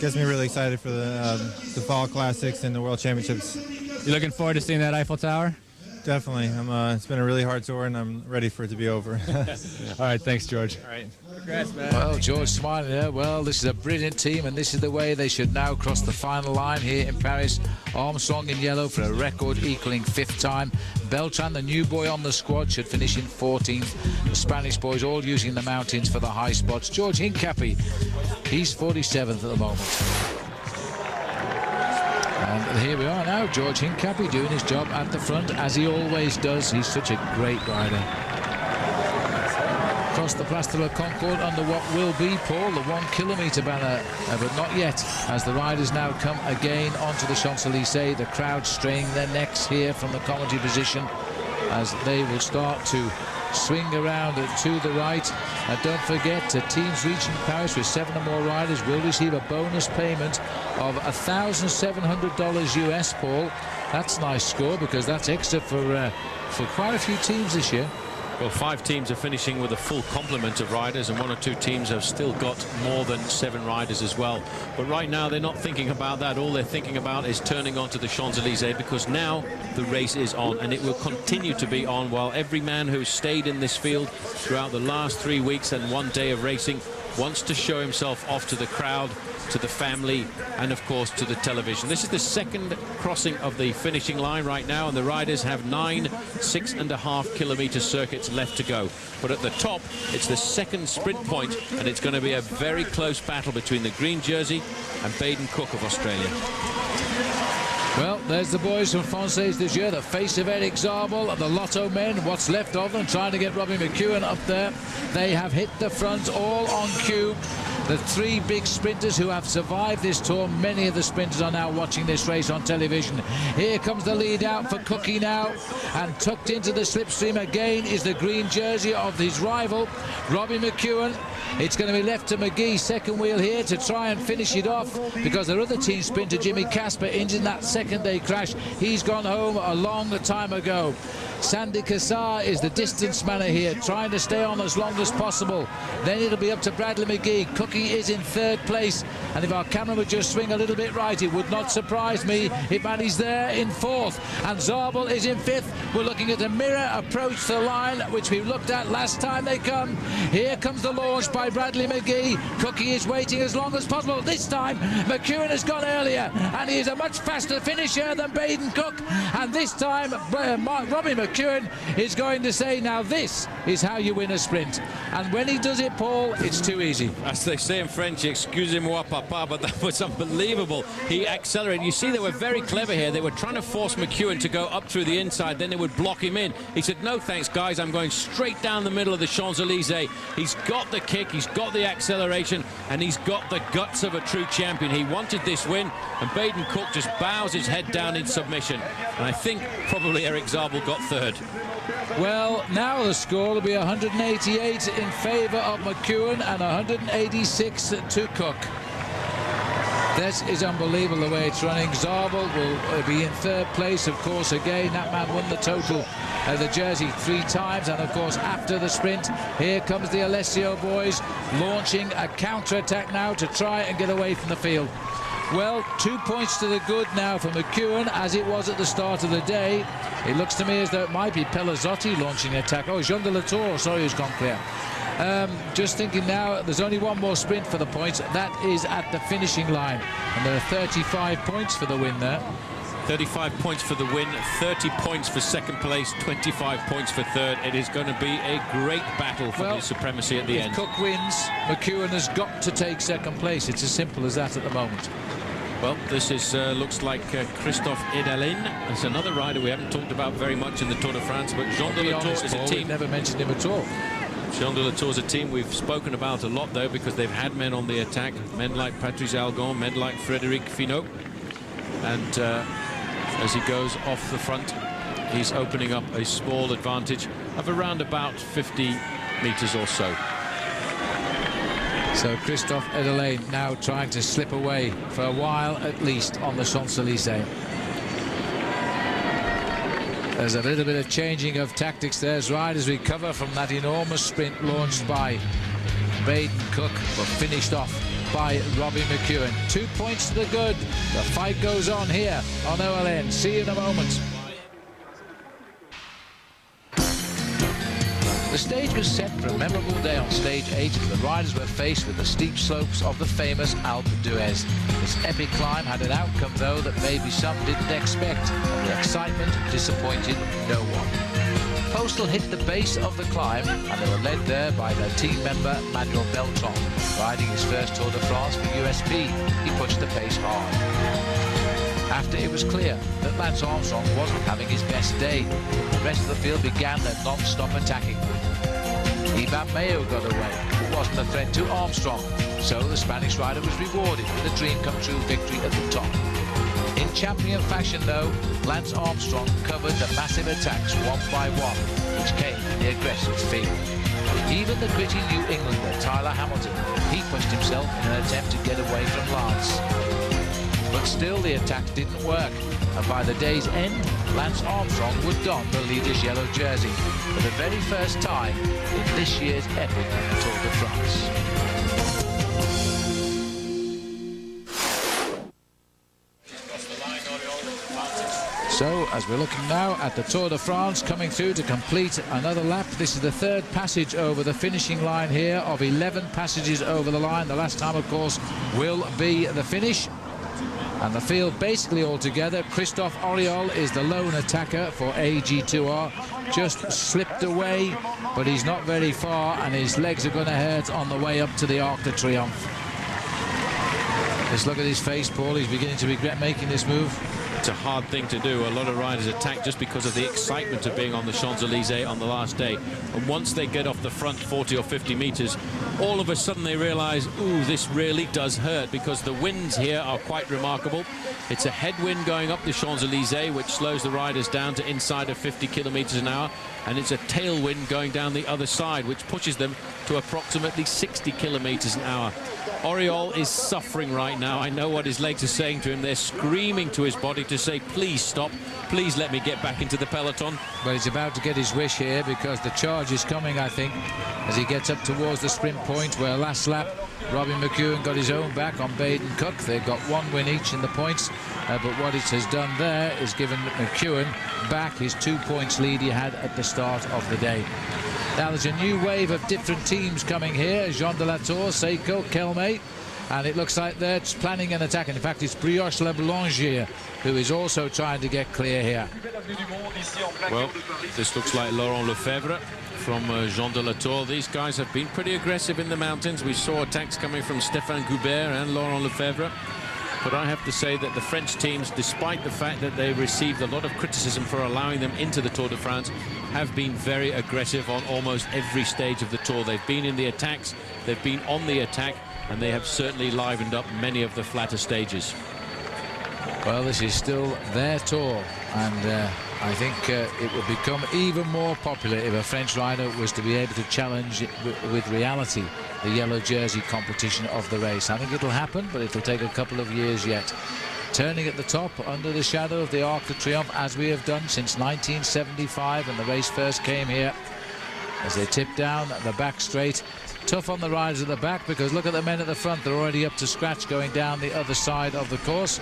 gets me really excited for the Fall Classics and the World Championships. You looking forward to seeing that Eiffel Tower? Definitely. It's been a really hard tour, and I'm ready for it to be over. All right, thanks, George. All right. Congrats, man. Well, George smiling there. Well, this is a brilliant team, and this is the way they should now cross the final line here in Paris. Armstrong in yellow for a record equaling 5th time. Beltran, the new boy on the squad, should finish in 14th. The Spanish boys all using the mountains for the high spots. George Hincapie, he's 47th at the moment. And here we are now, George Hincapie doing his job at the front, as he always does. He's such a great rider. across the Place de la Concorde under what will be, Paul, the 1 kilometre banner, but not yet, as the riders now come again onto the Champs-Élysées. The crowd straining their necks here from the commentary position as they will start to swing around to the right. Don't forget, teams reaching Paris with 7 or more riders will receive a bonus payment of $1,700 US, Paul. That's a nice score, because that's extra for quite a few teams this year. Well, 5 teams are finishing with a full complement of riders, and 1 or 2 teams have still got more than 7 riders as well. But right now they're not thinking about that. All they're thinking about is turning onto the Champs-Élysées, because now the race is on, and it will continue to be on, while every man who's stayed in this field throughout the last 3 weeks and 1 day of racing wants to show himself off to the crowd, to the family, and of course to the television. This is the second crossing of the finishing line right now, and the riders have 9 6.5 kilometre circuits left to go. But at the top, it's the second sprint point, and it's going to be a very close battle between the green jersey and Baden Cook of Australia. Well, there's the boys from Française de Jeu, the face of Eric Zabel, the Lotto men, what's left of them, trying to get Robbie McEwen up there. They have hit the front, all on cue. The 3 big sprinters who have survived this tour, many of the sprinters are now watching this race on television. Here comes the lead out for Cookie now, and tucked into the slipstream again is the green jersey of his rival, Robbie McEwen. It's going to be left to McGee, second wheel here, to try and finish it off, because their other team sprinter, Jimmy Casper, injured in that second-day crash. He's gone home a long time ago. Sandy Cassar is the distance manner here, trying to stay on as long as possible. Then it'll be up to Bradley McGee. Cookie is in 3rd place, and if our camera would just swing a little bit right, it would not surprise me if Manny's there in 4th, and Zabel is in 5th. We're looking at a mirror approach to the line, which we looked at last time they come. Here comes the launch by Bradley McGee. Cookie is waiting as long as possible. This time McEwen has gone earlier, and he is a much faster finisher than Baden Cook, and this time Robbie McEwen is going to say, now this is how you win a sprint. And when he does it, Paul, it's too easy. As they say in French, excusez-moi papa, but that was unbelievable. He accelerated. You see, they were very clever here. They were trying to force McEwen to go up through the inside, then they would block him in. He said, no thanks guys, I'm going straight down the middle of the Champs-Élysées. He's got the kick, he's got the acceleration, and he's got the guts of a true champion. He wanted this win, and Baden Cook just bows his head down in submission. And I think probably Eric Zabel got 3rd. Well, now the score will be 188 in favour of McEwen and 186 to Cook. This is unbelievable the way it's running. Zabel will be in 3rd place, of course. Again, that man won the total, the jersey 3 times. And of course, after the sprint, here comes the Alessio boys launching a counter-attack now to try and get away from the field. Well, 2 points to the good now for McEwen, as it was at the start of the day. It looks to me as though it might be Pelazzotti launching an attack. Oh, Jean de la Tour, sorry, who's gone clear. Just thinking now, there's only 1 more sprint for the points. That is at the finishing line. And there are 35 points for the win there. 35 points for the win, 30 points for 2nd place, 25 points for 3rd. It is going to be a great battle for the supremacy at the end. If Cook wins, McEwen has got to take 2nd place. It's as simple as that at the moment. Well, this is looks like Christophe Edalin. It's another rider we haven't talked about very much in the Tour de France, but Jean de la Tour is a team. We've never mentioned him at all. Jean de la Tour is a team we've spoken about a lot, though, because they've had men on the attack, men like Patrice Algon, men like Frédéric Finot. And as he goes off the front, he's opening up a small advantage of around about 50 metres or so. So Christophe Edelaine now trying to slip away for a while at least on the Champs-Élysées. There's a little bit of changing of tactics there as riders recover from that enormous sprint launched by Baden Cook, but finished off by Robbie McEwen. 2 points to the good. The fight goes on here on OLN. See you in a moment. The stage was set for a memorable day on stage 8 as the riders were faced with the steep slopes of the famous Alpe d'Huez. This epic climb had an outcome, though, that maybe some didn't expect, and the excitement disappointed no one. Postal hit the base of the climb, and they were led there by their team member Manuel Beltran, riding his first Tour de France for USP. He pushed the pace hard. After it was clear that Lance Armstrong wasn't having his best day, the rest of the field began their non-stop attacking. Ivan Mayo got away. It wasn't a threat to Armstrong. So the Spanish rider was rewarded with a dream-come-true victory at the top. In champion fashion, though, Lance Armstrong covered the massive attacks one by one, which came in the aggressive field. Even the gritty New Englander, Tyler Hamilton, he pushed himself in an attempt to get away from Lance. But still, the attacks didn't work, and by the day's end, Lance Armstrong would don the leader's yellow jersey for the very first time in this year's epic Tour de France. So, as we're looking now at the Tour de France coming through to complete another lap, this is the third passage over the finishing line here of 11 passages over the line. The last time, of course, will be the finish. And the field basically all together. Christophe Oriol is the lone attacker for AG2R. Just slipped away, but he's not very far, and his legs are going to hurt on the way up to the Arc de Triomphe. Just look at his face, Paul. He's beginning to regret making this move. It's a hard thing to do. A lot of riders attack just because of the excitement of being on the Champs-Élysées on the last day. And once they get off the front 40 or 50 meters, all of a sudden they realize, ooh, this really does hurt, because the winds here are quite remarkable. It's a headwind going up the Champs-Élysées, which slows the riders down to inside of 50 kilometers an hour. And it's a tailwind going down the other side, which pushes them to approximately 60 kilometers an hour. Oriol is suffering right now. I know what his legs are saying to him. They're screaming to his body to say, please stop, please let me get back into the peloton. But he's about to get his wish here, because the charge is coming, I think, as he gets up towards the sprint point, where last lap Robin McEwen got his own back on Baden Cook. They've got 1 win each in the points, but what it has done there is given McEwen back his 2 points lead he had at the start of the day. Now there's a new wave of different teams coming here. Jean de la Tour, Seiko, Kelme, and it looks like they're planning an attack. In fact, it's Brioche Le Boulanger who is also trying to get clear here. Well, this looks like Laurent Lefebvre from Jean de la Tour. These guys have been pretty aggressive in the mountains. We saw attacks coming from Stéphane Goubert and Laurent Lefebvre. But I have to say that the French teams, despite the fact that they received a lot of criticism for allowing them into the Tour de France, have been very aggressive on almost every stage of the Tour. They've been in the attacks, they've been on the attack, and they have certainly livened up many of the flatter stages. Well, this is still their Tour, and I think it would become even more popular if a French rider was to be able to challenge with reality the yellow jersey competition of the race. I think it'll happen, but it'll take a couple of years yet. Turning at the top under the shadow of the Arc de Triomphe, as we have done since 1975 when the race first came here, as they tip down the back straight. Tough on the riders at the back, because look at the men at the front. They're already up to scratch going down the other side of the course.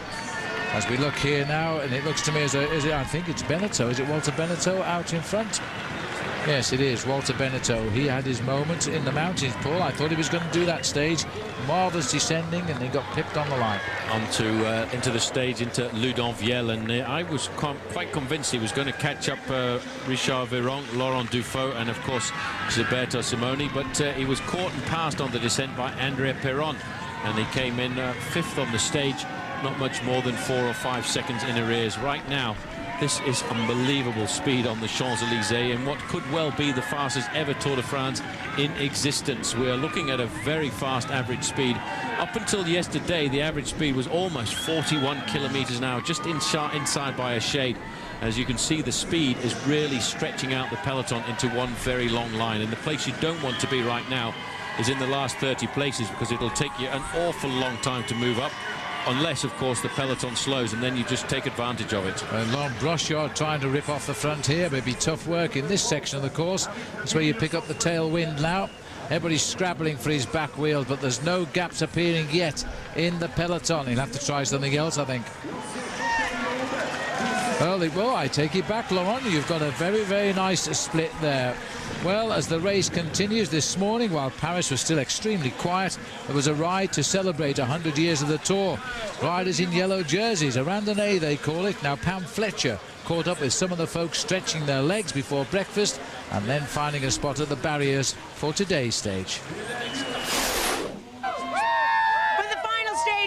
As we look here now, and it looks to me as I think it's Benetton. Is it Walter Benetton out in front? Yes, it is Walter Benetton. He had his moment in the mountains, Paul. I thought he was going to do that stage. Marvellous descending, and he got pipped on the line. Into the stage, into Ludenvielle, and I was quite convinced he was going to catch up Richard Viron, Laurent Dufaux, and of course Gilberto Simoni, but he was caught and passed on the descent by Andrea Perron, and he came in 5th on the stage, not much more than 4 or 5 seconds in arrears. Right now, this is unbelievable speed on the Champs-Élysées in what could well be the fastest ever Tour de France in existence. We are looking at a very fast average speed. Up until yesterday, the average speed was almost 41 kilometers an hour, just inside by a shade. As you can see, the speed is really stretching out the peloton into one very long line. And the place you don't want to be right now is in the last 30 places, because it'll take you an awful long time to move up. Unless, of course, the peloton slows, and then you just take advantage of it. And Laurent Brochard trying to rip off the front here. Maybe tough work in this section of the course. That's where you pick up the tailwind now. Everybody's scrabbling for his back wheel, but there's no gaps appearing yet in the peloton. He'll have to try something else, I think. Well, I take it back, Laurent. You've got a very, very nice split there. Well, as the race continues this morning, while Paris was still extremely quiet, there was a ride to celebrate 100 years of the Tour. Riders in yellow jerseys, a randonnée they call it. Now, Pam Fletcher caught up with some of the folks stretching their legs before breakfast and then finding a spot at the barriers for today's stage.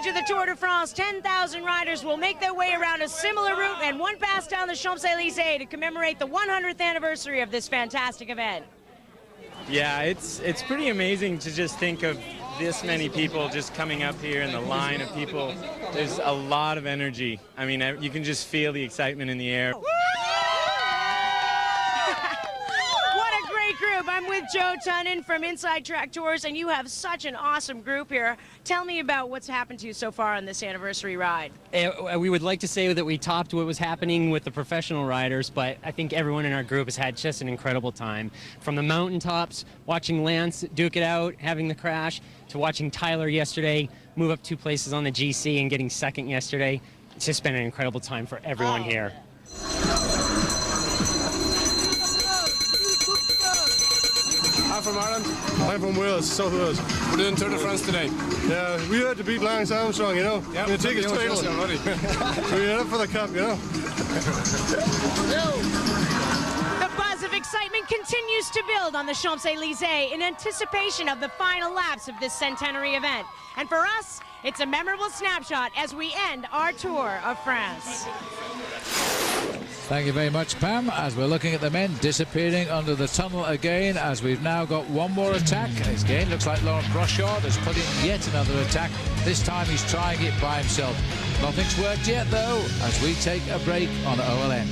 Of the Tour de France, 10,000 riders will make their way around a similar route and one pass down the Champs-Élysées to commemorate the 100th anniversary of this fantastic event. Yeah, it's pretty amazing to just think of this many people just coming up here and the line of people. There's a lot of energy. I mean, you can just feel the excitement in the air. Group. I'm with Joe Tunnan from Inside Track Tours, and you have such an awesome group here. Tell me about what's happened to you so far on this anniversary ride. We would like to say that we topped what was happening with the professional riders, but I think everyone in our group has had just an incredible time. From the mountaintops, watching Lance duke it out, having the crash, to watching Tyler yesterday move up 2 places on the GC and getting second yesterday. It's just been an incredible time for everyone here. I'm from Ireland. I'm from Wales, South Wales. We're doing Tour de France today. Yeah, we had to beat Lance Armstrong, you know. Yeah, to take his title. So we had up for the cup, you know. The buzz of excitement continues to build on the Champs-Élysées in anticipation of the final laps of this centenary event. And for us, it's a memorable snapshot as we end our Tour of France. Thank you very much, Pam. As we're looking at the men disappearing under the tunnel again, as we've now got one more attack. Again, looks like Laurent Brochard has put in yet another attack. This time he's trying it by himself. Nothing's worked yet, though, as we take a break on OLN.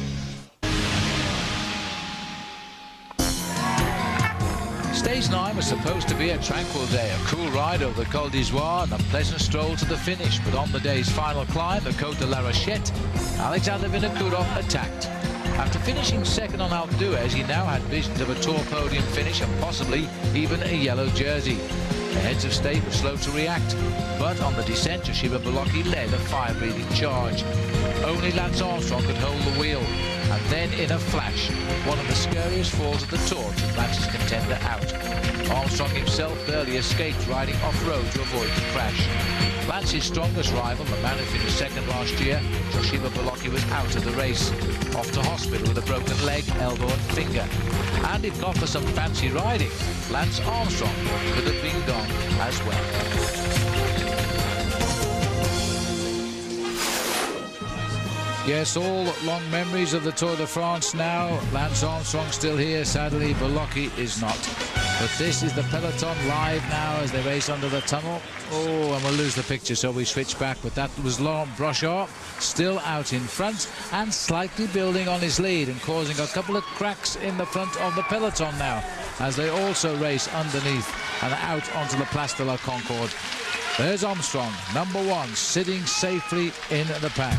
Stage 9 was supposed to be a tranquil day, a cool ride over the Col d'Izoire and a pleasant stroll to the finish. But on the day's final climb, the Côte de la Rochette, Alexander Vinokourov attacked. After finishing second on Alpe d'Huez, he now had visions of a Tour podium finish and possibly even a yellow jersey. The heads of state were slow to react, but on the descent, Joshiba Bolocki led a fire-breathing charge. Only Lance Armstrong could hold the wheel, and then in a flash, one of the scariest falls of the Tour took Lance's contender out. Armstrong himself barely escaped, riding off-road to avoid the crash. Lance's strongest rival, the man who finished second last year, Joshiba Bolocki, was out of the race, off to hospital with a broken leg, elbow and finger. And if not for some fancy riding, Lance Armstrong could have been gone as well. Yes, all long memories of the Tour de France now. Lance Armstrong still here, sadly. Bolocki is not. But this is the peloton live now as they race under the tunnel. Oh, and we'll lose the picture, so we switch back. But that was Laurent Brochard, still out in front and slightly building on his lead and causing a couple of cracks in the front of the peloton now as they also race underneath and out onto the Place de la Concorde. There's Armstrong, number 1, sitting safely in the pack.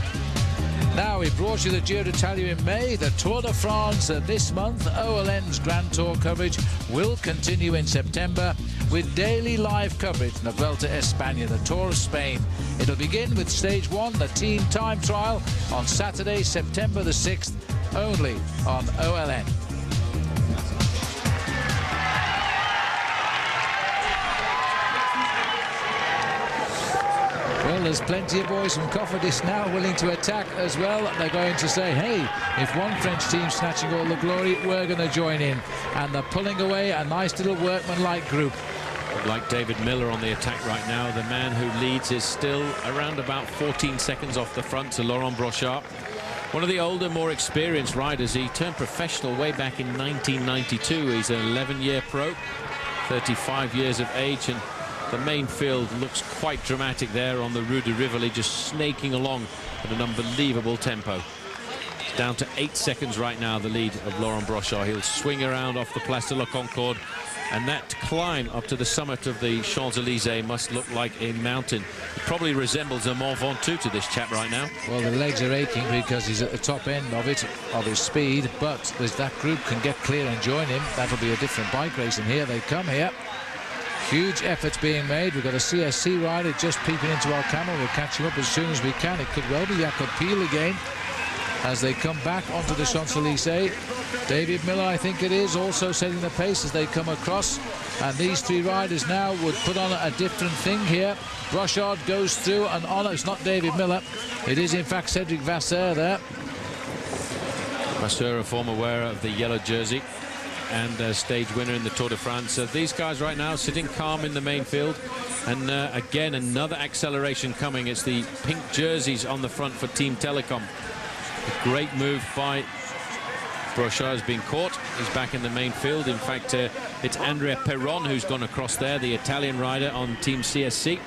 Now, we brought you the Giro d'Italia in May, the Tour de France this month. OLN's Grand Tour coverage will continue in September with daily live coverage in the Vuelta a España, the Tour of Spain. It'll begin with Stage 1, the team time trial, on Saturday, September the 6th, only on OLN. Well, there's plenty of boys from Cofidis now willing to attack as well. They're going to say, hey, if one French team's snatching all the glory, we're going to join in. And they're pulling away a nice little workmanlike group. Like David Miller on the attack right now, the man who leads is still around about 14 seconds off the front to Laurent Brochard. One of the older, more experienced riders. He turned professional way back in 1992. He's an 11-year pro, 35 years of age, and the main field looks quite dramatic there on the Rue de Rivoli, just snaking along at an unbelievable tempo. It's down to 8 seconds right now, the lead of Laurent Brochard. He'll swing around off the Place de la Concorde, and that climb up to the summit of the Champs-Élysées must look like a mountain. It probably resembles a Mont Ventoux to this chap right now. Well, the legs are aching because he's at the top end of it, of his speed, but as that group can get clear and join him, that'll be a different bike race, and here they come here. Huge efforts being made. We've got a CSC rider just peeping into our camera. We'll catch him up as soon as we can. It could well be Jakob Piel again as they come back onto the Champs-Élysées. David Miller, I think it is, also setting the pace as they come across. And these three riders now would put on a different thing here. Brochard goes through and on. It's not David Miller. It is, in fact, Cedric Vasseur there. Vasseur, a former wearer of the yellow jersey and stage winner in the Tour de France. These guys right now sitting calm in the main field, and again another acceleration coming. It's the pink jerseys on the front for Team Telecom. A great move by Brochard has been caught. He's back in the main field. In fact, it's Andrea Perron who's gone across there, the Italian rider on Team CSC.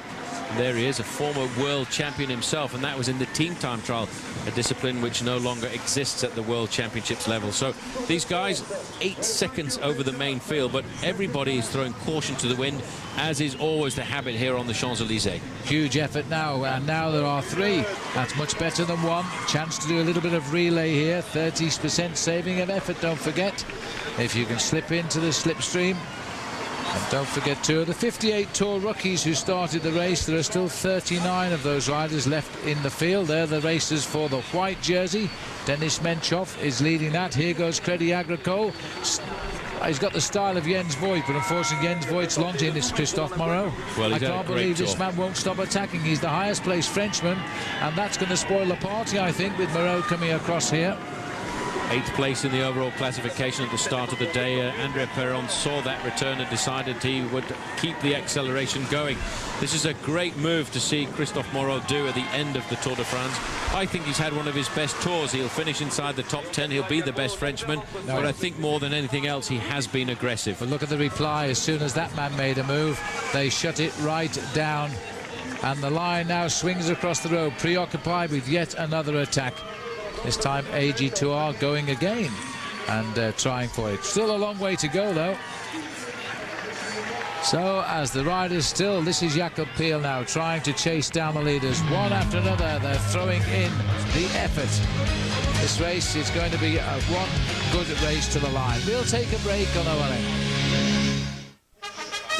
And there he is, a former world champion himself, and that was in the team time trial, a discipline which no longer exists at the World Championships level. So these guys, 8 seconds over the main field, but everybody is throwing caution to the wind, as is always the habit here on the Champs-Élysées. Huge effort now, and now there are 3. That's much better than 1. Chance to do a little bit of relay here. 30% saving of effort, don't forget, if you can slip into the slipstream. And don't forget, 2 of the 58 Tour rookies who started the race. There are still 39 of those riders left in the field. They're the racers for the white jersey. Denis Menchov is leading that. Here goes Crédit Agricole. He's got the style of Jens Voigt, but unfortunately Jens Voigt's long in is Christophe Moreau. Well, I can't believe this man won't stop attacking. He's the highest placed Frenchman, and that's going to spoil the party, I think, with Moreau coming across here. 8th place in the overall classification at the start of the day. Andrea Perron saw that return and decided he would keep the acceleration going. This is a great move to see Christophe Moreau do at the end of the Tour de France. I think he's had one of his best tours. He'll finish inside the top 10. He'll be the best Frenchman. But I think more than anything else, he has been aggressive. But look at the reply. As soon as that man made a move, they shut it right down. And the line now swings across the road, preoccupied with yet another attack. This time AG2R going again and trying for it. Still a long way to go, though. So as the riders still, this is Jakob Peel now trying to chase down the leaders. One after another, they're throwing in the effort. This race is going to be one good race to the line. We'll take a break on OLN.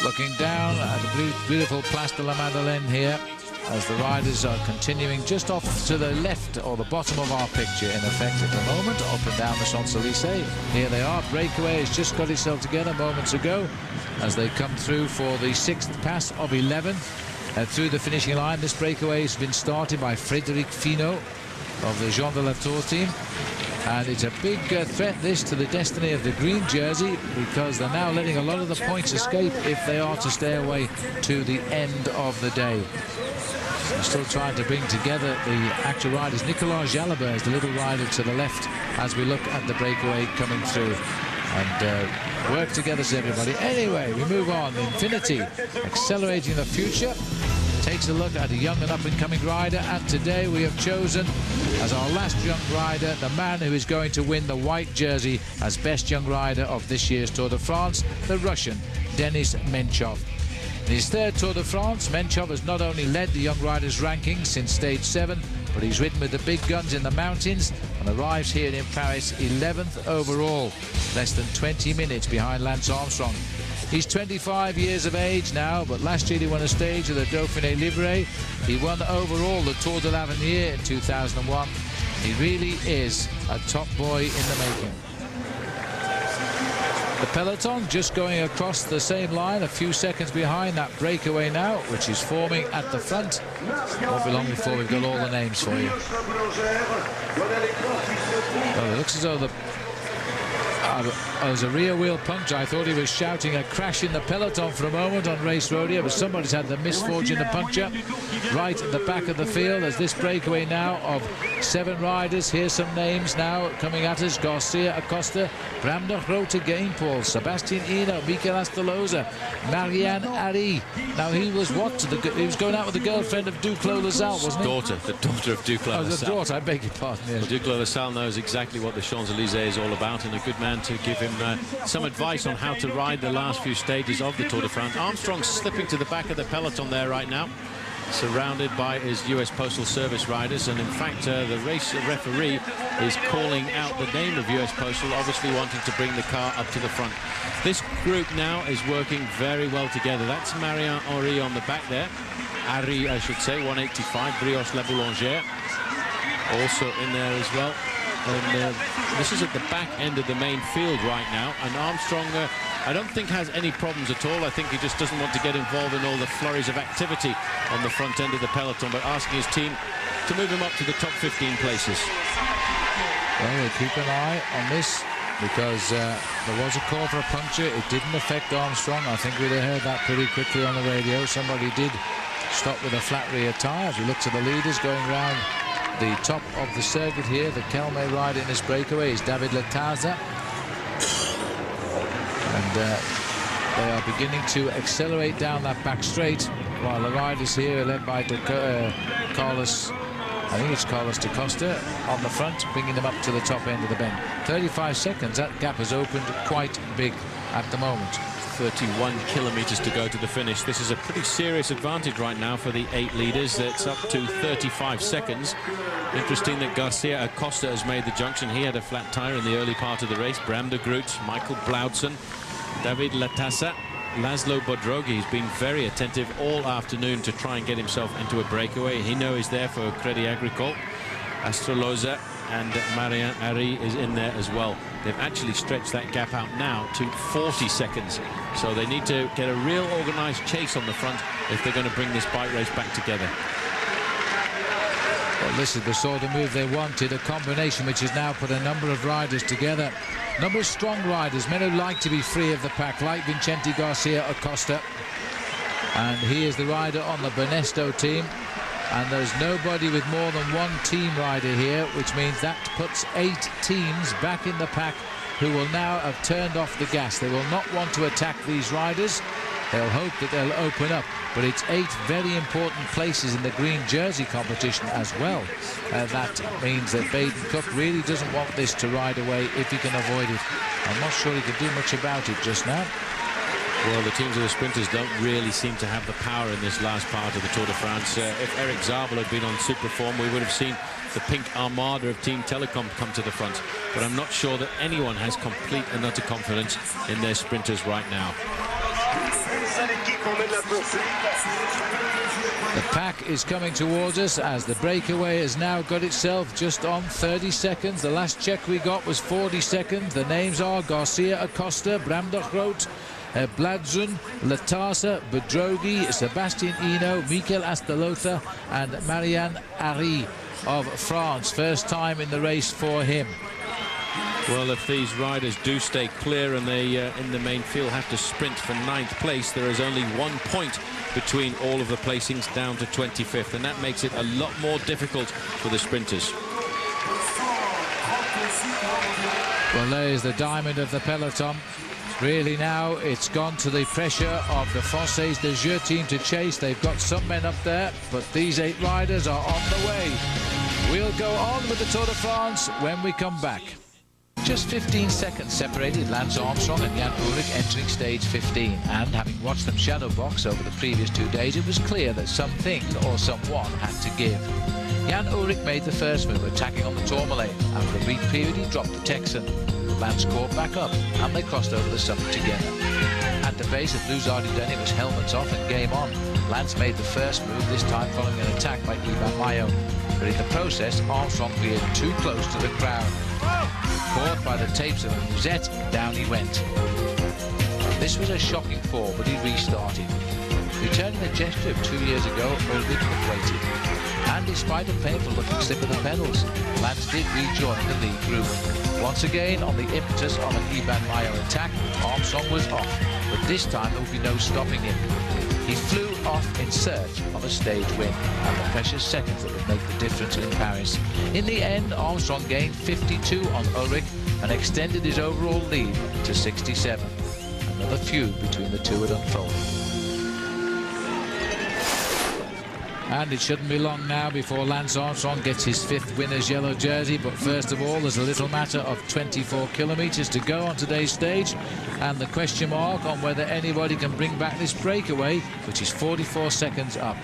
Looking down at the beautiful Place de la Madeleine here, as the riders are continuing just off to the left or the bottom of our picture in effect at the moment, up and down the Champs-Élysées. Here they are. Breakaway has just got itself together moments ago as they come through for the 6th pass of 11 through the finishing line. This breakaway has been started by Frédéric Finot of the Jean de la Tour team, and it's a big threat, this, to the destiny of the green jersey, because they're now letting a lot of the points escape if they are to stay away to the end of the day. They're still trying to bring together the actual riders. Nicolas Jalabert is the little rider to the left as we look at the breakaway coming through. And work together, everybody. Anyway, we move on. Infinity, accelerating the future, takes a look at a young and up-and-coming rider. And today we have chosen as our last young rider the man who is going to win the white jersey as best young rider of this year's Tour de France, the Russian Denis Menchov. In his 3rd Tour de France, Menchov has not only led the young riders' rankings since stage 7, but he's ridden with the big guns in the mountains and arrives here in Paris 11th overall, less than 20 minutes behind Lance Armstrong. He's 25 years of age now, but last year he won a stage of the Dauphiné Libre. He won overall the Tour de l'Avenir in 2001. He really is a top boy in the making. The peloton just going across the same line, a few seconds behind that breakaway now, which is forming at the front. Won't be long before we've got all the names for you. Well, it looks as though there's a rear wheel puncture. I thought he was shouting a crash in the peloton for a moment on Race Rodeo, but somebody's had the misfortune to puncture right at the back of the field as this breakaway now of 7 riders. Here's some names now coming at us. Garcia Acosta, Bram de Grote Gainpaul, Sebastian Eno, Mikel Astoloza, Marianne Ari. Now he was what? He was going out with the girlfriend of Duclos Lassalle, wasn't he? The daughter of Duclos Lassalle. The daughter, I beg your pardon. Yes. Well, Duclos Lassalle knows exactly what the Champs-Élysées is all about, and a good man to give him some advice on how to ride the last few stages of the Tour de France. Armstrong slipping to the back of the peloton there right now, surrounded by his US Postal Service riders, and in fact the race referee is calling out the name of US Postal, obviously wanting to bring the car up to the front. This group now is working very well together. That's Marianne Henry on the back there. Ari, I should say, 185, Brioche La Boulangère also in there as well. And this is at the back end of the main field right now, and Armstrong I don't think has any problems at all. I think he just doesn't want to get involved in all the flurries of activity on the front end of the peloton, but asking his team to move him up to the top 15 places. Well, we'll keep an eye on this, because there was a call for a puncture. It didn't affect Armstrong. I think we'd have heard that pretty quickly on the radio. Somebody did stop with a flat rear tyre as we look to the leaders going round the top of the circuit here. The Kelme rider in this breakaway is David Letaza. And they are beginning to accelerate down that back straight, while the riders here are led by Carlos, I think it's Carlos da Costa on the front, bringing them up to the top end of the bend. 35 seconds, that gap has opened quite big at the moment. 31 kilometers to go to the finish. This is a pretty serious advantage right now for the 8 leaders. It's up to 35 seconds. Interesting that Garcia Acosta has made the junction. He had a flat tire in the early part of the race. Bram de Groot, Michael Blaudsen, David Latassa, Laszlo Bodrogi. He's been very attentive all afternoon to try and get himself into a breakaway. He knows he's there for Crédit Agricole. Astroloza and Marian Ari is in there as well. They've actually stretched that gap out now to 40 seconds. So they need to get a real organised chase on the front if they're going to bring this bike race back together. Well, this is the sort of move they wanted, a combination which has now put a number of riders together. A number of strong riders, men who like to be free of the pack, like Vicente Garcia Acosta. And he is the rider on the Bernesto team. And there's nobody with more than one team rider here, which means that puts 8 teams back in the pack who will now have turned off the gas. They will not want to attack these riders. They'll hope that they'll open up. But it's 8 very important places in the green jersey competition as well. That means that Baden Cook really doesn't want this to ride away if he can avoid it. I'm not sure he can do much about it just now. Well, the teams of the sprinters don't really seem to have the power in this last part of the Tour de France. If Eric Zabel had been on super form, we would have seen the pink armada of Team Telecom come to the front. But I'm not sure that anyone has complete and utter confidence in their sprinters right now. The pack is coming towards us as the breakaway has now got itself just on 30 seconds. The last check we got was 40 seconds. The names are Garcia Acosta, Bram de Groot, Blaudsen, Latasa, Bodrogi, Sebastian Eno, Mikel Astalota and Marian Ari of France. First time in the race for him. Well, if these riders do stay clear and they in the main field have to sprint for 9th place, there is only 1 point between all of the placings down to 25th, and that makes it a lot more difficult for the sprinters. Well, there's the diamond of the peloton. Really now it's gone to the pressure of the Française de Jeux team to chase. They've got some men up there, but these 8 riders are on the way. We'll go on with the Tour de France when we come back. Just 15 seconds separated Lance Armstrong and Jan Ullrich entering stage 15, and having watched them shadow box over the previous 2 days, it was clear that something or someone had to give. Jan Ullrich made the first move, attacking on the Tourmalet. After a brief period, he dropped the Texan. Lance caught back up, and they crossed over the summit together. At the base of Luz Ardiden, it was helmets off and game on. Lance made the first move, this time following an attack by Iban Mayo. But in the process, Armstrong veered too close to the crowd. Caught by the tapes of a musette, down he went. This was a shocking fall, but he restarted. Returning the gesture of 2 years ago, Ullrich had waited. And despite a painful-looking slip of the pedals, Lance did rejoin the lead group. Once again, on the impetus of an Iban Mayo attack, Armstrong was off, but this time there would be no stopping him. He flew off in search of a stage win, and the precious seconds that would make the difference in Paris. In the end, Armstrong gained 52 on Ullrich and extended his overall lead to 67. Another feud between the two had unfolded. And it shouldn't be long now before Lance Armstrong gets his 5th winner's yellow jersey. But first of all, there's a little matter of 24 kilometres to go on today's stage. And the question mark on whether anybody can bring back this breakaway, which is 44 seconds up.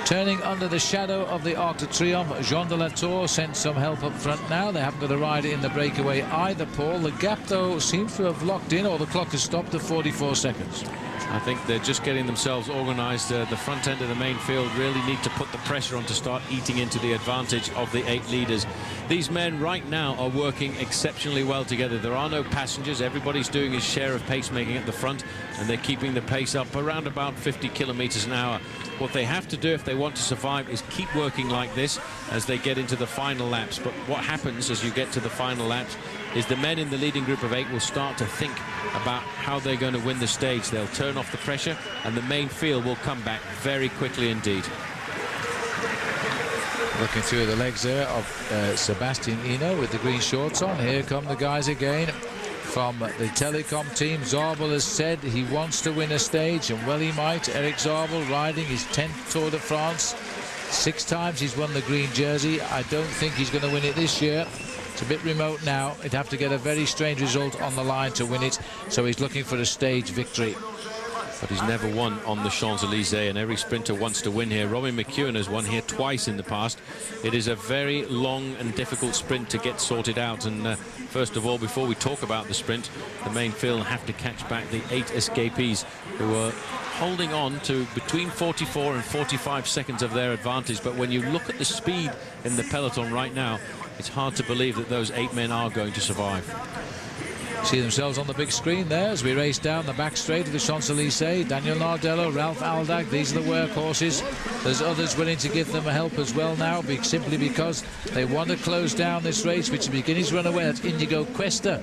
Turning under the shadow of the Arc de Triomphe, Jean de la Tour sent some help up front now. They haven't got a rider in the breakaway either, Paul. The gap, though, seems to have locked in, or the clock has stopped at 44 seconds. I think they're just getting themselves organised. The front end of the main field really need to put the pressure on to start eating into the advantage of the 8 leaders. These men right now are working exceptionally well together. There are no passengers. Everybody's doing his share of pacemaking at the front, and they're keeping the pace up around about 50 kilometres an hour. What they have to do if they want to survive is keep working like this as they get into the final laps. But what happens as you get to the final laps is the men in the leading group of 8 will start to think about how they're going to win the stage. They'll turn off the pressure, and the main field will come back very quickly indeed. Looking through the legs there of Sebastian Eno with the green shorts on. Here come the guys again from the Telecom team. Zabel has said he wants to win a stage, and well he might. Eric Zabel riding his 10th Tour de France. 6 times he's won the green jersey. I don't think he's going to win it this year. It's a bit remote now. He'd have to get a very strange result on the line to win it, so he's looking for a stage victory. But he's never won on the Champs-Élysées, and every sprinter wants to win here. Robin McEwen has won here twice in the past. It is a very long and difficult sprint to get sorted out, and first of all, before we talk about the sprint, the main field have to catch back the 8 escapees who are holding on to between 44 and 45 seconds of their advantage. But when you look at the speed in the peloton right now, it's hard to believe that those 8 men are going to survive. See themselves on the big screen there as we race down the back straight of the Champs-Élysées. Daniel Nardello, Ralph Aldag, these are the workhorses. There's others willing to give them a help as well now, simply because they want to close down this race, which is beginning to run away. That's Inigo Cuesta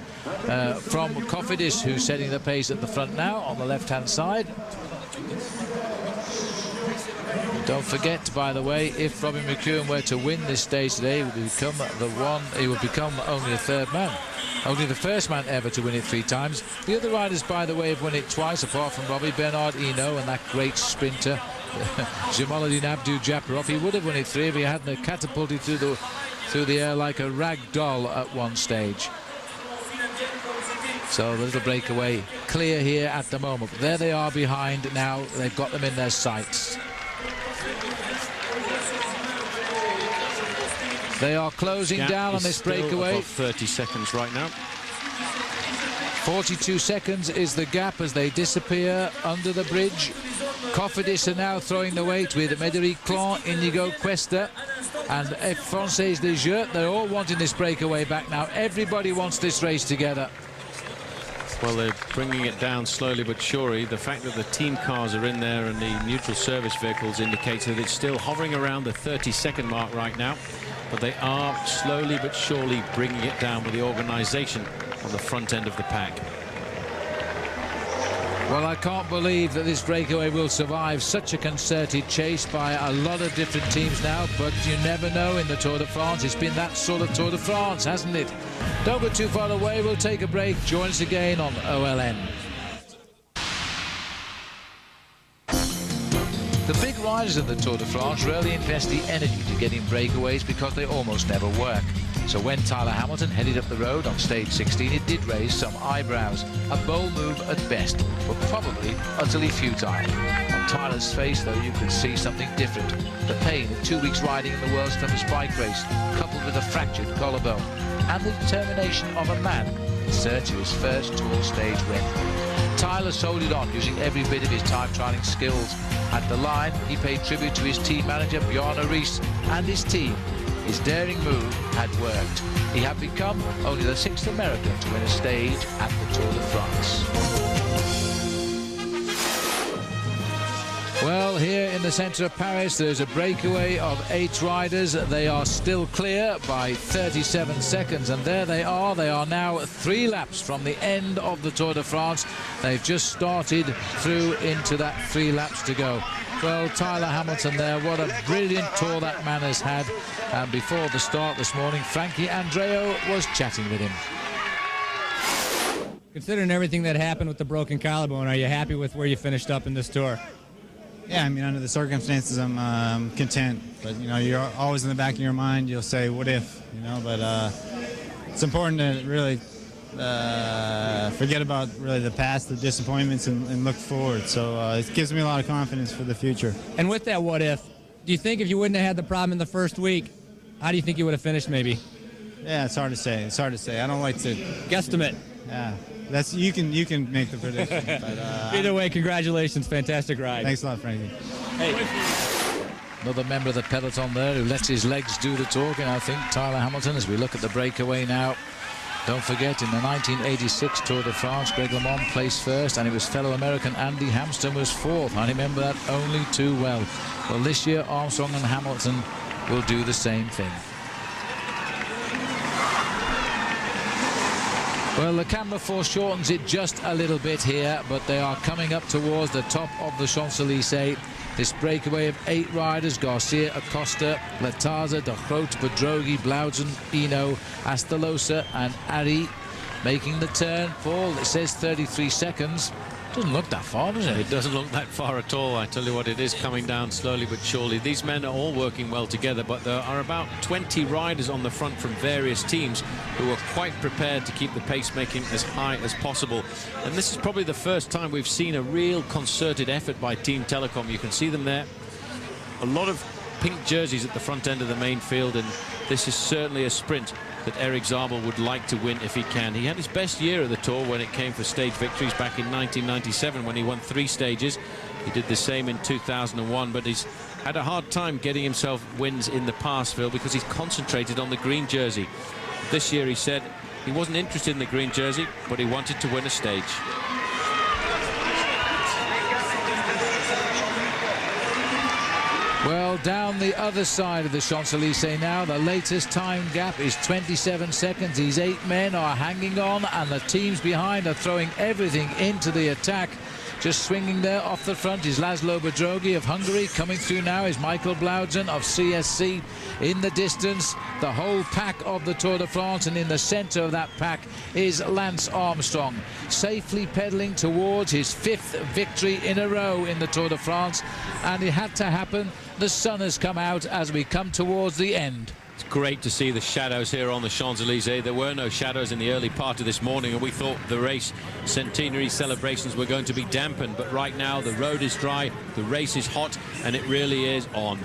from Cofidis, who's setting the pace at the front now on the left-hand side. Don't forget, by the way, if Robin McEwen were to win this stage today, he would become only the 3rd man. Only the 1st man ever to win it 3 times. The other riders, by the way, have won it twice, apart from Robbie. Bernard Hinault and that great sprinter, Jamaluddin Abdul-Jabbarov. He would have won it 3 if he hadn't catapulted through the air like a rag doll at one stage. So the little breakaway clear here at the moment. But there they are behind now. They've got them in their sights. They are closing down on this breakaway. 30 seconds right now. 42 seconds is the gap as they disappear under the bridge. Cofidis are now throwing the weight with Médéric Clan, Inigo Cuesta and Française des Jeux. They're all wanting this breakaway back now. Everybody wants this race together. Well, they're bringing it down slowly but surely. The fact that the team cars are in there and the neutral service vehicles indicates that it's still hovering around the 30-second mark right now. But they are slowly but surely bringing it down with the organisation on the front end of the pack. Well, I can't believe that this breakaway will survive such a concerted chase by a lot of different teams now, but you never know in the Tour de France. It's been that sort of Tour de France, hasn't it? Don't go too far away. We'll take a break. Join us again on OLN. The big riders of the Tour de France rarely invest the energy to get in breakaways because they almost never work. So when Tyler Hamilton headed up the road on stage 16, it did raise some eyebrows. A bold move at best, but probably utterly futile. On Tyler's face, though, you could see something different. The pain of 2 weeks riding in the world's toughest bike race, coupled with a fractured collarbone, and the determination of a man in search of his first Tour stage win. Tyler soldiered on, using every bit of his time-trialing skills. At the line, he paid tribute to his team manager, Bjarne Riis, and his team. His daring move had worked. He had become only the 6th American to win a stage at the Tour de France. Well, here in the centre of Paris, there's a breakaway of 8 riders. They are still clear by 37 seconds, and there they are. They are now 3 laps from the end of the Tour de France. They've just started through into that 3 laps to go. Well, Tyler Hamilton there, what a brilliant tour that man has had. And before the start this morning, Frankie Andreu was chatting with him. Considering everything that happened with the broken collarbone, are you happy with where you finished up in this tour? Yeah, I mean, under the circumstances, I'm content. But, you know, you're always in the back of your mind, you'll say, what if, you know? But it's important to really forget about really the past, the disappointments, and look forward. So it gives me a lot of confidence for the future. And with that what if, do you think if you wouldn't have had the problem in the first week, how do you think you would have finished maybe? Yeah, it's hard to say. It's hard to say. I don't like to guesstimate. Yeah, that's you can make the prediction. But, either way, congratulations, fantastic ride. Thanks a lot, Frankie. Hey. Another member of the peloton there who lets his legs do the talking, I think, Tyler Hamilton, as we look at the breakaway now. Don't forget, in the 1986 Tour de France, Greg LeMond placed first, and it was fellow American Andy Hampsten was 4th. I remember that only too well. Well, this year, Armstrong and Hamilton will do the same thing. Well, the camera foreshortens it just a little bit here, but they are coming up towards the top of the Champs-Élysées. This breakaway of 8 riders, Garcia, Acosta, Lataza, De Groot, Bedrogi, Blausen, Eno, Astalosa and Ari making the turn. Paul, it says 33 seconds. Doesn't look that far, does it? It doesn't look that far at all. I tell you what, it is coming down slowly but surely. These men are all working well together, but there are about 20 riders on the front from various teams who are quite prepared to keep the pace making as high as possible. And this is probably the first time we've seen a real concerted effort by Team Telecom. You can see them there. A lot of pink jerseys at the front end of the main field, and this is certainly a sprint that Erik Zabel would like to win if he can. He had his best year at the Tour when it came for stage victories back in 1997 when he won 3 stages. He did the same in 2001, but he's had a hard time getting himself wins in the past, Phil, because he's concentrated on the green jersey. This year he said he wasn't interested in the green jersey, but he wanted to win a stage. Well, down the other side of the Champs-Élysées now, the latest time gap is 27 seconds. These 8 men are hanging on, and the teams behind are throwing everything into the attack. Just swinging there off the front is Laszlo Bedrogi of Hungary. Coming through now is Michael Blausen of CSC. In the distance, the whole pack of the Tour de France, and in the centre of that pack is Lance Armstrong, safely pedalling towards his 5th victory in a row in the Tour de France. And it had to happen. The sun has come out as we come towards the end. It's great to see the shadows here on the Champs-Élysées. There were no shadows in the early part of this morning, and we thought the race centenary celebrations were going to be dampened. But right now, the road is dry, the race is hot, and it really is on.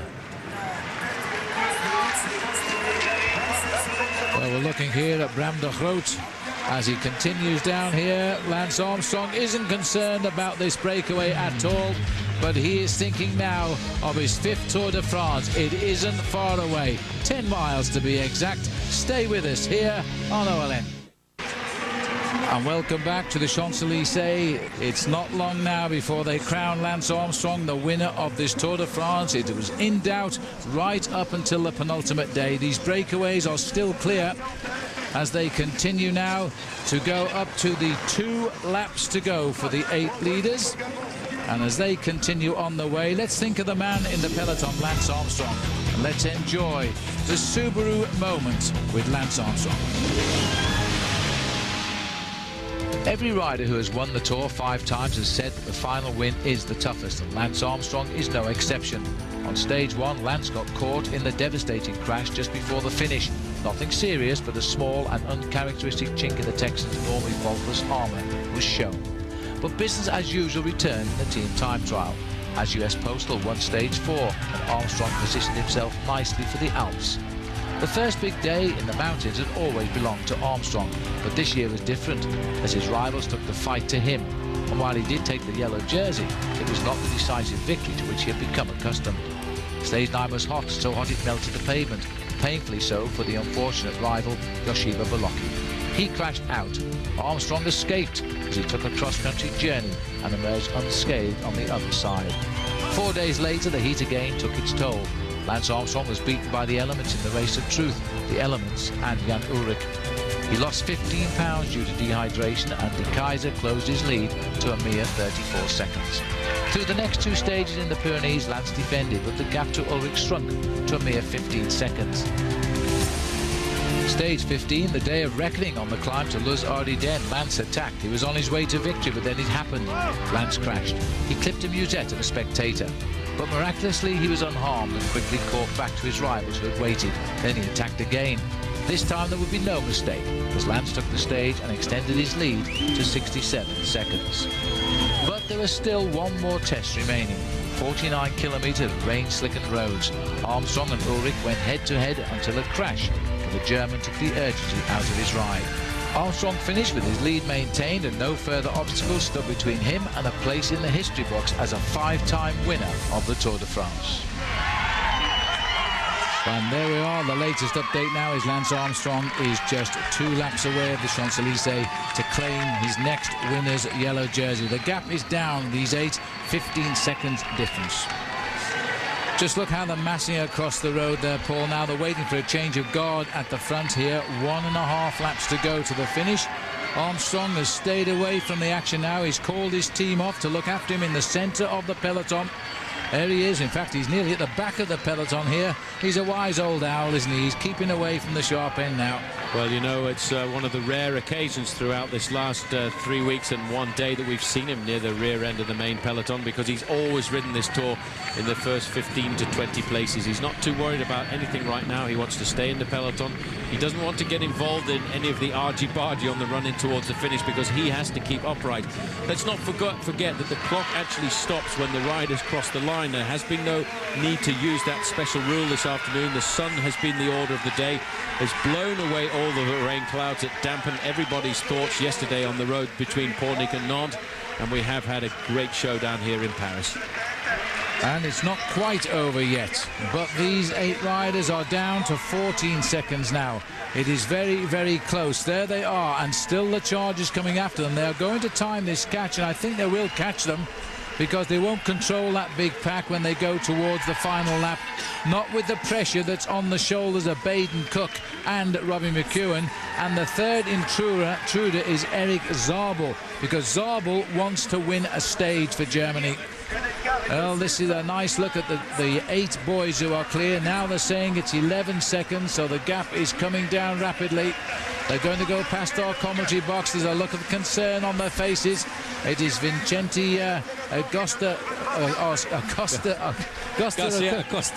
Well, we're looking here at Bram de Groot as he continues down here. Lance Armstrong isn't concerned about this breakaway at all, but he is thinking now of his 5th Tour de France. It isn't far away, 10 miles to be exact. Stay with us here on OLN. And welcome back to the Champs-Élysées. It's not long now before they crown Lance Armstrong the winner of this Tour de France. It was in doubt right up until the penultimate day. These breakaways are still clear as they continue now to go up to the 2 laps to go for the 8 leaders. And as they continue on the way, let's think of the man in the peloton, Lance Armstrong. And let's enjoy the Subaru moment with Lance Armstrong. Every rider who has won the Tour 5 times has said that the final win is the toughest, and Lance Armstrong is no exception. On stage 1, Lance got caught in the devastating crash just before the finish. Nothing serious, but a small and uncharacteristic chink in the Texan's normally faultless armour was shown. But business as usual returned in the team time trial, as US Postal won stage 4 and Armstrong positioned himself nicely for the Alps. The first big day in the mountains had always belonged to Armstrong, but this year was different, as his rivals took the fight to him. And while he did take the yellow jersey, it was not the decisive victory to which he had become accustomed. Stage 9 was hot, so hot it melted the pavement, painfully so for the unfortunate rival Yoshiba Bolocki. He crashed out. Armstrong escaped as he took a cross-country journey and emerged unscathed on the other side. 4 days later, the heat again took its toll. Lance Armstrong was beaten by the elements in the race of truth, the elements and Jan Ullrich. He lost 15 pounds due to dehydration, and De Keyser closed his lead to a mere 34 seconds. Through the next 2 stages in the Pyrenees, Lance defended, but the gap to Ullrich shrunk to a mere 15 seconds. Stage 15, the day of reckoning on the climb to Luz Ardiden. Lance attacked. He was on his way to victory, but then it happened. Lance crashed. He clipped a musette of a spectator, but miraculously he was unharmed and quickly caught back to his rivals who had waited. Then he attacked again. This time there would be no mistake, as Lance took the stage and extended his lead to 67 seconds. But there was still one more test remaining. 49 kilometres of rain-slickened roads. Armstrong and Ullrich went head-to-head until a crash, but the German took the urgency out of his ride. Armstrong finished with his lead maintained, and no further obstacles stood between him and a place in the history books as a 5-time winner of the Tour de France. And there we are. The latest update now is Lance Armstrong is just 2 laps away of the Champs-Élysées to claim his next winner's yellow jersey. The gap is down, these 15 seconds difference. Just look how they're massing across the road there, Paul. Now they're waiting for a change of guard at the front here. 1.5 laps to go to the finish. Armstrong has stayed away from the action now. He's called his team off to look after him in the centre of the peloton. There he is. In fact, he's nearly at the back of the peloton here. He's a wise old owl, isn't he? He's keeping away from the sharp end now. Well, you know, it's one of the rare occasions throughout this last 3 weeks and 1 day that we've seen him near the rear end of the main peloton, because he's always ridden this Tour in the first 15 to 20 places. He's not too worried about anything right now. He wants to stay in the peloton. He doesn't want to get involved in any of the argy-bargy on the run in towards the finish, because he has to keep upright. Let's not forget that the clock actually stops when the riders cross the line. There has been no need to use that special rule this afternoon. The sun has been the order of the day, has blown away all the rain clouds that dampened everybody's thoughts yesterday on the road between Pornic and Nantes, and we have had a great showdown here in Paris. And it's not quite over yet, but these 8 riders are down to 14 seconds now. It is very, very close. There they are, and still the charge is coming after them. They are going to time this catch, and I think they will catch them, because they won't control that big pack when they go towards the final lap. Not with the pressure that's on the shoulders of Baden Cook and Robbie McEwen. And the third intruder is Eric Zabel, because Zabel wants to win a stage for Germany. Well, this is a nice look at the 8 boys who are clear. Now they're saying it's 11 seconds, so the gap is coming down rapidly. They're going to go past our commentary box. There's a look of concern on their faces. It is Vincenti Acosta.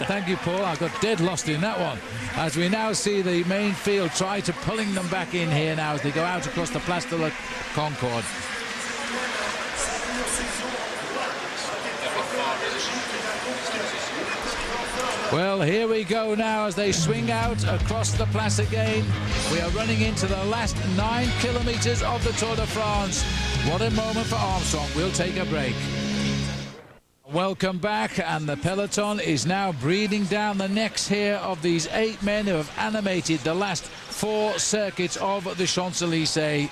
Thank you, Paul. I got dead lost in that one. As we now see the main field try to pulling them back in here now as they go out across the Place de la Concorde. Well, here we go now as they swing out across the Place again. We are running into the last 9 kilometres of the Tour de France. What a moment for Armstrong. We'll take a break. Welcome back, and the peloton is now breathing down the necks here of these 8 men who have animated the last 4 circuits of the Champs-Élysées.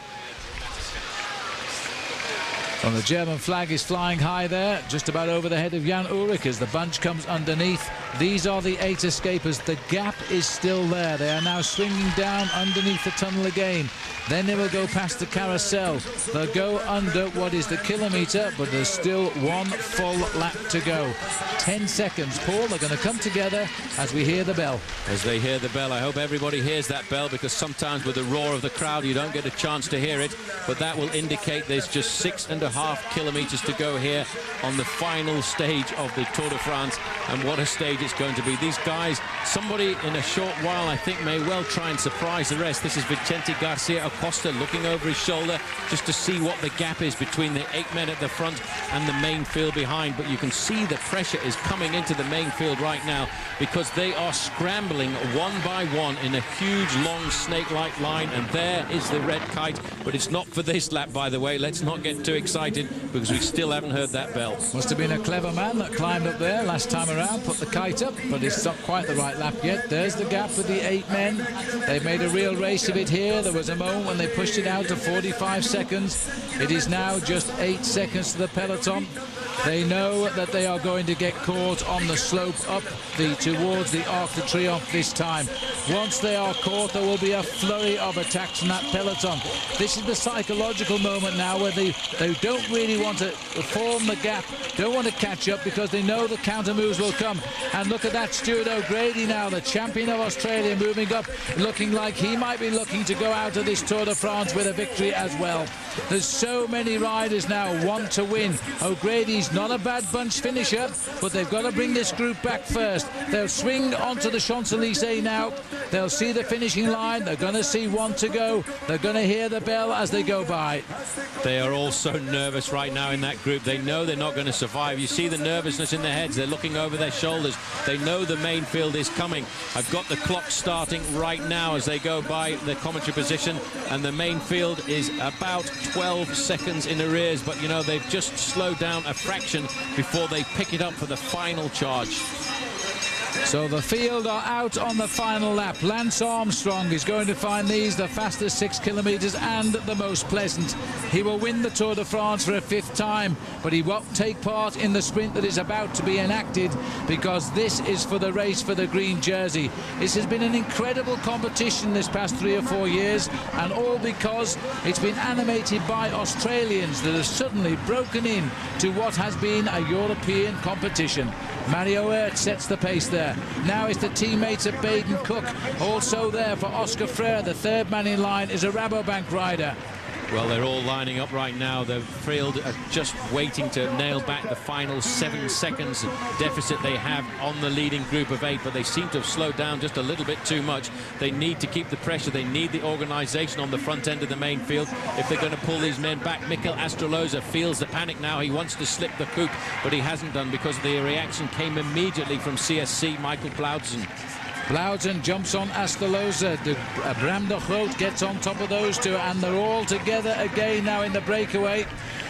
And the German flag is flying high there, just about over the head of Jan Ullrich as the bunch comes underneath. These are the 8 escapers. The gap is still there. They are now swinging down underneath the tunnel again. Then they will go past the carousel. They'll go under what is the kilometre, but there's still 1 full lap to go. 10 seconds, Paul. They're going to come together as we hear the bell. As they hear the bell, I hope everybody hears that bell, because sometimes with the roar of the crowd you don't get a chance to hear it, but that will indicate there's just 6.5 kilometres to go here on the final stage of the Tour de France. And what a stage it's going to be. These guys, somebody in a short while I think may well try and surprise the rest. This is Vicente Garcia Acosta looking over his shoulder just to see what the gap is between the 8 men at the front and the main field behind. But you can see the pressure is coming into the main field right now, because they are scrambling one by one in a huge long snake-like line. And there is the red kite, but it's not for this lap, by the way. Let's not get too excited, because we still haven't heard that bell. Must have been a clever man that climbed up there last time around, put the kite up, but it's not quite the right lap yet. There's the gap with the 8 men. They've made a real race of it here. There was a moment when they pushed it out to 45 seconds. It is now just 8 seconds to the peloton. They know that they are going to get caught on the slope up towards the Arc de Triomphe this time. Once they are caught, there will be a flurry of attacks from that peloton. This is the psychological moment now where they don't really want to form the gap, don't want to catch up, because they know the counter moves will come. And look at that, Stuart O'Grady now, the champion of Australia, moving up, looking like he might be looking to go out of this Tour de France with a victory as well. There's so many riders now want to win. O'Grady's not a bad bunch finisher, but they've got to bring this group back first. They'll swing onto the Champs-Élysées now. They'll see the finishing line. They're going to see 1 to go. They're going to hear the bell as they go by. They are all so nervous right now in that group. They know they're not going to survive. You see the nervousness in their heads. They're looking over their shoulders. They know the main field is coming. I've got the clock starting right now as they go by the commentary position, and the main field is about 12 seconds in arrears, but you know, they've just slowed down a fraction before they pick it up for the final charge. So the field are out on the final lap. Lance Armstrong is going to find these the fastest 6 kilometres and the most pleasant. He will win the Tour de France for a 5th time, but he won't take part in the sprint that is about to be enacted, because this is for the race for the green jersey. This has been an incredible competition this past 3 or 4 years, and all because it's been animated by Australians that have suddenly broken in to what has been a European competition. Mario Oert sets the pace there. Now it's the teammates of Baden Cook. Also there for Oscar Freire, the 3rd man in line, is a Rabobank rider. Well, they're all lining up right now. The field are just waiting to nail back the final 7 seconds deficit they have on the leading group of 8, but they seem to have slowed down just a little bit too much. They need to keep the pressure. They need the organisation on the front end of the main field if they're going to pull these men back. Mikel Astroloza feels the panic now. He wants to slip the coupe, but he hasn't done, because the reaction came immediately from CSC, Michael Blautzen. Blautzen jumps on Astroloza. Bram de Groot gets on top of those two, and they're all together again now in the breakaway.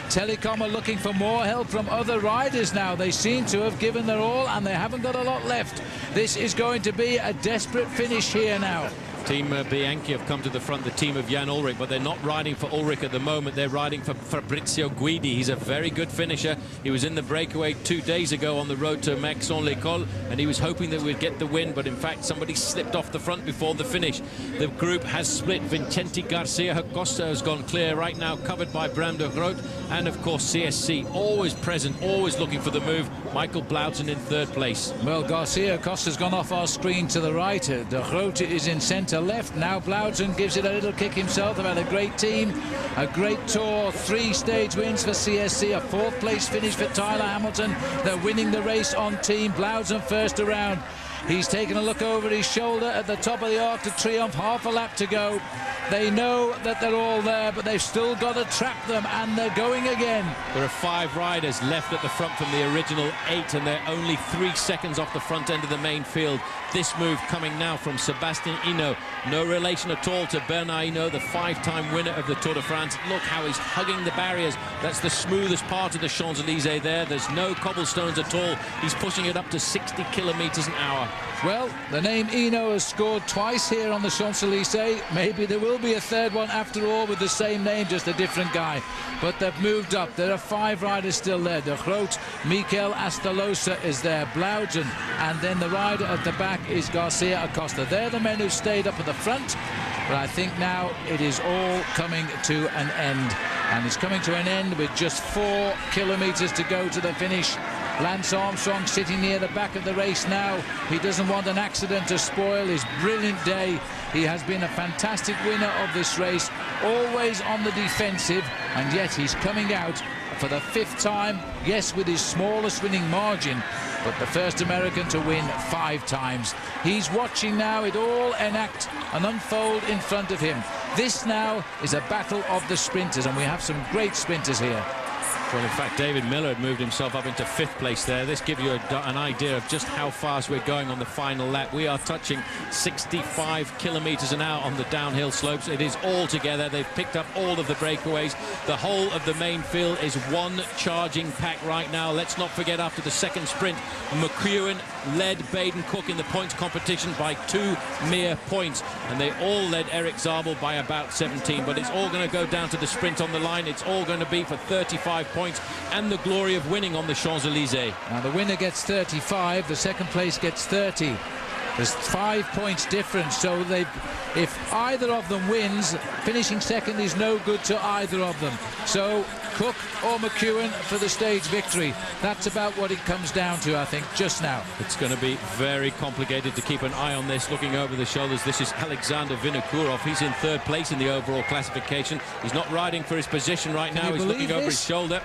Telecom are looking for more help from other riders now. They seem to have given their all, and they haven't got a lot left. This is going to be a desperate finish here now. Team Bianchi have come to the front, the team of Jan Ullrich, but they're not riding for Ullrich at the moment. They're riding for Fabrizio Guidi. He's a very good finisher. He was in the breakaway 2 days ago on the road to Max-en-l'École, and he was hoping that we'd get the win, but in fact somebody slipped off the front before the finish. The group has split. Vincenti Garcia Acosta has gone clear right now, covered by Bram de Groot, and of course CSC, always present, always looking for the move. Michael Blautzen in 3rd place. Well, Garcia Acosta's gone off our screen to the right. De Groot is in centre left. Now Blautzen gives it a little kick himself. They've had a great team, a great tour, 3 stage wins for CSC, a 4th place finish for Tyler Hamilton. They're winning the race on team. Blautzen first around. He's taken a look over his shoulder at the top of the Arc de Triomphe, half a lap to go. They know that they're all there, but they've still got to trap them, and they're going again. There are 5 riders left at the front from the original 8, and they're only 3 seconds off the front end of the main field. This move coming now from Sébastien Hinault. No relation at all to Bernard Hinault, the 5-time winner of the Tour de France. Look how he's hugging the barriers. That's the smoothest part of the Champs-Élysées there. There's no cobblestones at all. He's pushing it up to 60 kilometers an hour. Well, the name Hinault has scored twice here on the Champs-Élysées. Maybe there will be a 3rd one after all with the same name, just a different guy. But they've moved up. There are 5 riders still there. De Groot, Mikel Astroloza is there, Blautzen, and then the rider at the back is Garcia Acosta. They're the men who stayed up at the front, but I think now it is all coming to an end. And it's coming to an end with just 4 kilometers to go to the finish. Lance Armstrong sitting near the back of the race now. He doesn't want an accident to spoil his brilliant day. He has been a fantastic winner of this race, always on the defensive, and yet he's coming out for the 5th time, yes, with his smallest winning margin, but the first American to win 5 times. He's watching now it all enact and unfold in front of him. This now is a battle of the sprinters, and we have some great sprinters here. Well, in fact, David Miller had moved himself up into 5th place there. This gives you an idea of just how fast we're going on the final lap. We are touching 65 kilometers an hour on the downhill slopes. It is all together. They've picked up all of the breakaways. The whole of the main field is one charging pack right now. Let's not forget, after the 2nd sprint, McEwen led Baden Cook in the points competition by 2 mere points, and they all led Eric Zabel by about 17. But it's all going to go down to the sprint on the line. It's all going to be for 35 points and the glory of winning on the Champs-Élysées. Now the winner gets 35, the 2nd place gets 30. There's 5 points difference, so if either of them wins, finishing 2nd is no good to either of them. So Cook or McEwen for the stage victory. That's about what it comes down to, I think, just now. It's going to be very complicated to keep an eye on this. Looking over the shoulders, this is Alexander Vinokourov. He's in 3rd place in the overall classification. He's not riding for his position right now. He's looking over his shoulder.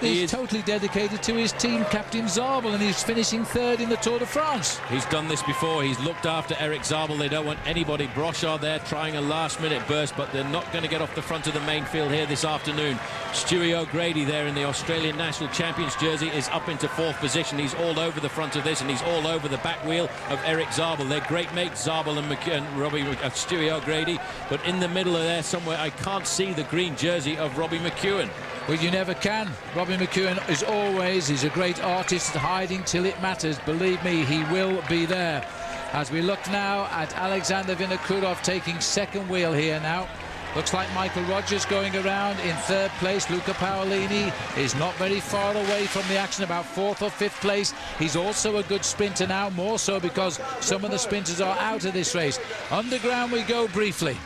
He's totally dedicated to his team captain Zabel, and he's finishing 3rd in the Tour de France. He's done this before. He's looked after Eric Zabel. They don't want anybody. Brochard there trying a last-minute burst, but they're not going to get off the front of the main field here this afternoon. Stewie O'Grady there in the Australian National Champions jersey is up into 4th position. He's all over the front of this, and he's all over the back wheel of Eric Zabel. They're great mates, Zabel and Stewie O'Grady, but in the middle of there somewhere, I can't see the green jersey of Robbie McEwen. Well, you never can. Robbie McEwen is always, he's a great artist, hiding till it matters. Believe me, he will be there. As we look now at Alexander Vinokurov taking second wheel here now. Looks like Michael Rogers going around in third place. Luca Paolini is not very far away from the action, about fourth or fifth place. He's also a good sprinter now, more so because some of the sprinters are out of this race. Underground we go briefly.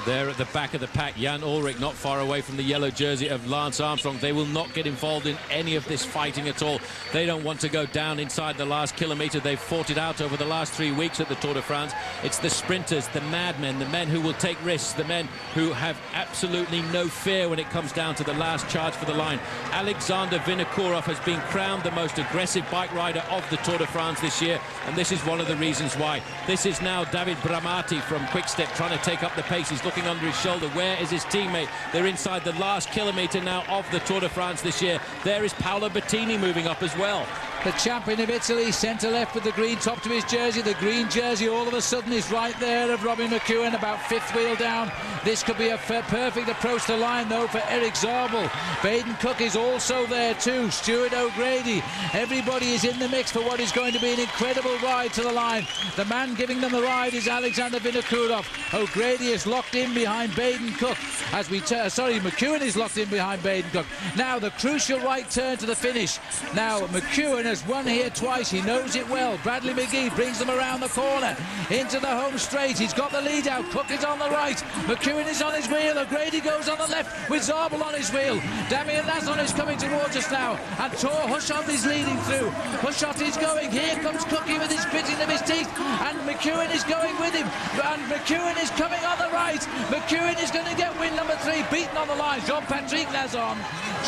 There at the back of the pack, Jan Ullrich not far away from the yellow jersey of Lance Armstrong. They will not get involved in any of this fighting at all. They don't want to go down inside the last kilometre. They've fought it out over the last 3 weeks at the Tour de France. It's the sprinters, the madmen, the men who will take risks, the men who have absolutely no fear when it comes down to the last charge for the line. Alexander Vinokurov has been crowned the most aggressive bike rider of the Tour de France this year, and this is one of the reasons why. This is now David Bramati from Quick-Step trying to take up the pace. He's looking under his shoulder. Where is his teammate? They're inside the last kilometre now of the Tour de France this year. There is Paolo Bettini moving up as well. The champion of Italy, centre-left with the green top to his jersey. The green jersey all of a sudden is right there of Robbie McEwen, about fifth wheel down. This could be a perfect approach to the line, though, for Eric Zabel. Baden Cook is also there, too. Stuart O'Grady. Everybody is in the mix for what is going to be an incredible ride to the line. The man giving them the ride is Alexander Vinokurov. O'Grady is locked in behind Baden Cook. McEwen is locked in behind Baden Cook. Now, the crucial right turn to the finish. Now, McEwen has won here twice. He knows it well. Bradley McGee brings them around the corner into the home straight. He's got the lead out. Cook is on the right. McEwen is on his wheel. O'Grady goes on the left with Zabel on his wheel. Damian Nazon is coming towards us now, and Tor Hushovd is leading through. Hushovd is going. Here comes Cookie with his gritting of his teeth, and McEwen is going with him. And McEwen is coming on the right. McEwen is going to get win number 3, beaten on the line. Jean-Patrick Nazon.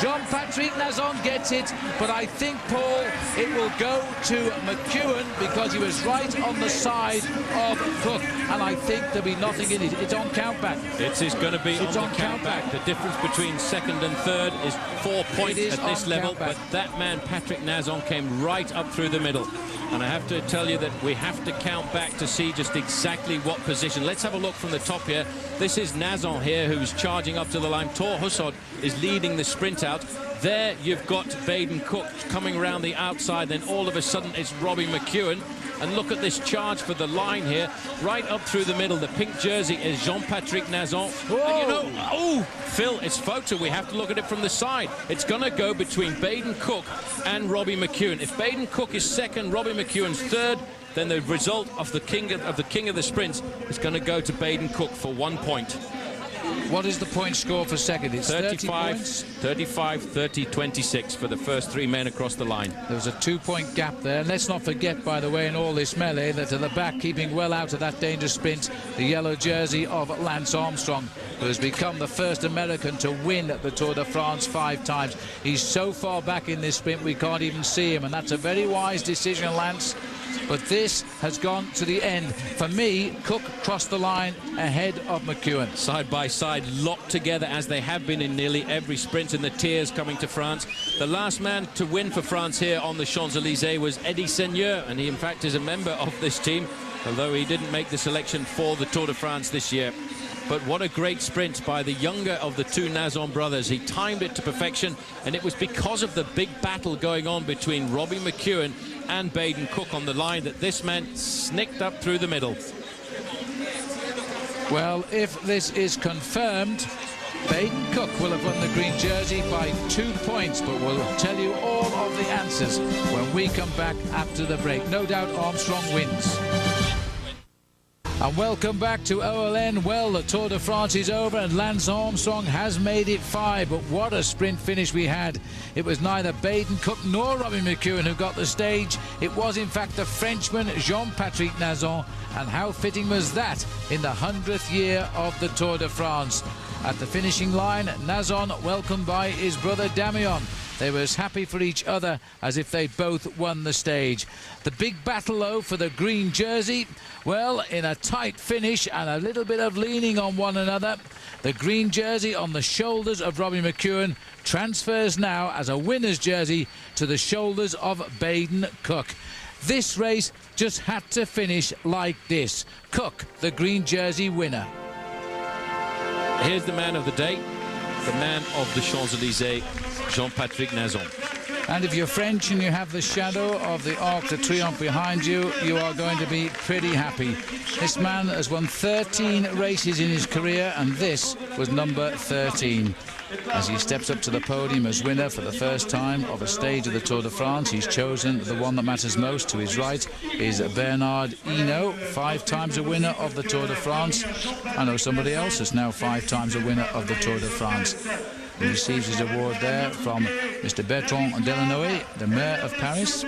Jean-Patrick Nazon gets it, but I think, Paul, it will go to McEwen because he was right on the side of Cook, and I think there'll be nothing in it. It's on countback. It's going to be on the countback. The difference between second and third is 4 points at this level, but that man, Patrick Nazon, came right up through the middle. And I have to tell you that we have to count back to see just exactly what position. Let's have a look from the top here. This is Nazon here, who's charging up to the line. Tor Hushovd is leading the sprint out. There you've got Baden Cook coming around the outside. Then all of a sudden it's Robbie McEwen. And look at this charge for the line here, right up through the middle. The pink jersey is Jean-Patrick Nazon. And you know, Phil, it's photo. We have to look at it from the side. It's going to go between Baden Cook and Robbie McEwen. If Baden Cook is second, Robbie McEwen's third, then the result of the king of the sprints is going to go to Baden Cook for 1 point. What is the point score for second? It's 35, 30, 26 for the first 3 men across the line. There was a 2-point gap there. And let's not forget, by the way, in all this melee, that at the back, keeping well out of that dangerous sprint, the yellow jersey of Lance Armstrong, who has become the first American to win the Tour de France 5 times. He's so far back in this sprint, we can't even see him. And that's a very wise decision, Lance. But this has gone to the end. For me, Cook crossed the line ahead of McEwen. Side by side, locked together as they have been in nearly every sprint in the tiers coming to France. The last man to win for France here on the Champs-Élysées was Eddie Seigneur, and he in fact is a member of this team, although he didn't make the selection for the Tour de France this year. But what a great sprint by the younger of the 2 Nazon brothers. He timed it to perfection, and it was because of the big battle going on between Robbie McEwen and Baden Cook on the line that this man snicked up through the middle. Well, if this is confirmed, Baden Cook will have won the green jersey by 2 points, but we'll tell you all of the answers when we come back after the break. No doubt Armstrong wins. And welcome back to OLN. Well, the Tour de France is over and Lance Armstrong has made it 5, but what a sprint finish we had. It was neither Baden Cook nor Robbie McEwen who got the stage. It was in fact the Frenchman Jean-Patrick Nazon, and how fitting was that in the 100th year of the Tour de France. At the finishing line, Nazon welcomed by his brother Damian. They were as happy for each other as if they both won the stage. The big battle, though, for the green jersey, well, in a tight finish and a little bit of leaning on one another, the green jersey on the shoulders of Robbie McEwen transfers now as a winner's jersey to the shoulders of Baden Cook. This race just had to finish like this. Cook, the green jersey winner. Here's the man of the day. the man of the Champs-Élysées, Jean-Patrick Nazon. And if you're French and you have the shadow of the Arc de Triomphe behind you, you are going to be pretty happy. This man has won 13 races in his career, and this was number 13. As he steps up to the podium as winner for the first time of a stage of the Tour de France, he's chosen the one that matters most. To his right is Bernard Hinault, 5 times a winner of the Tour de France. I know somebody else that's now 5 times a winner of the Tour de France. He receives his award there from Mr. Bertrand Delanoë, the Mayor of Paris.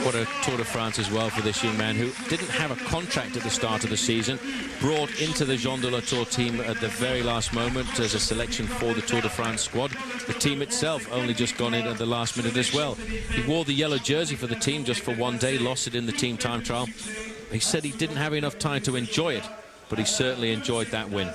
What a Tour de France as well for this young man, who didn't have a contract at the start of the season, brought into the Jean de la Tour team at the very last moment as a selection for the Tour de France squad. The team itself only just gone in at the last minute as well. He wore the yellow jersey for the team just for one day, lost it in the team time trial. He said he didn't have enough time to enjoy it, but he certainly enjoyed that win.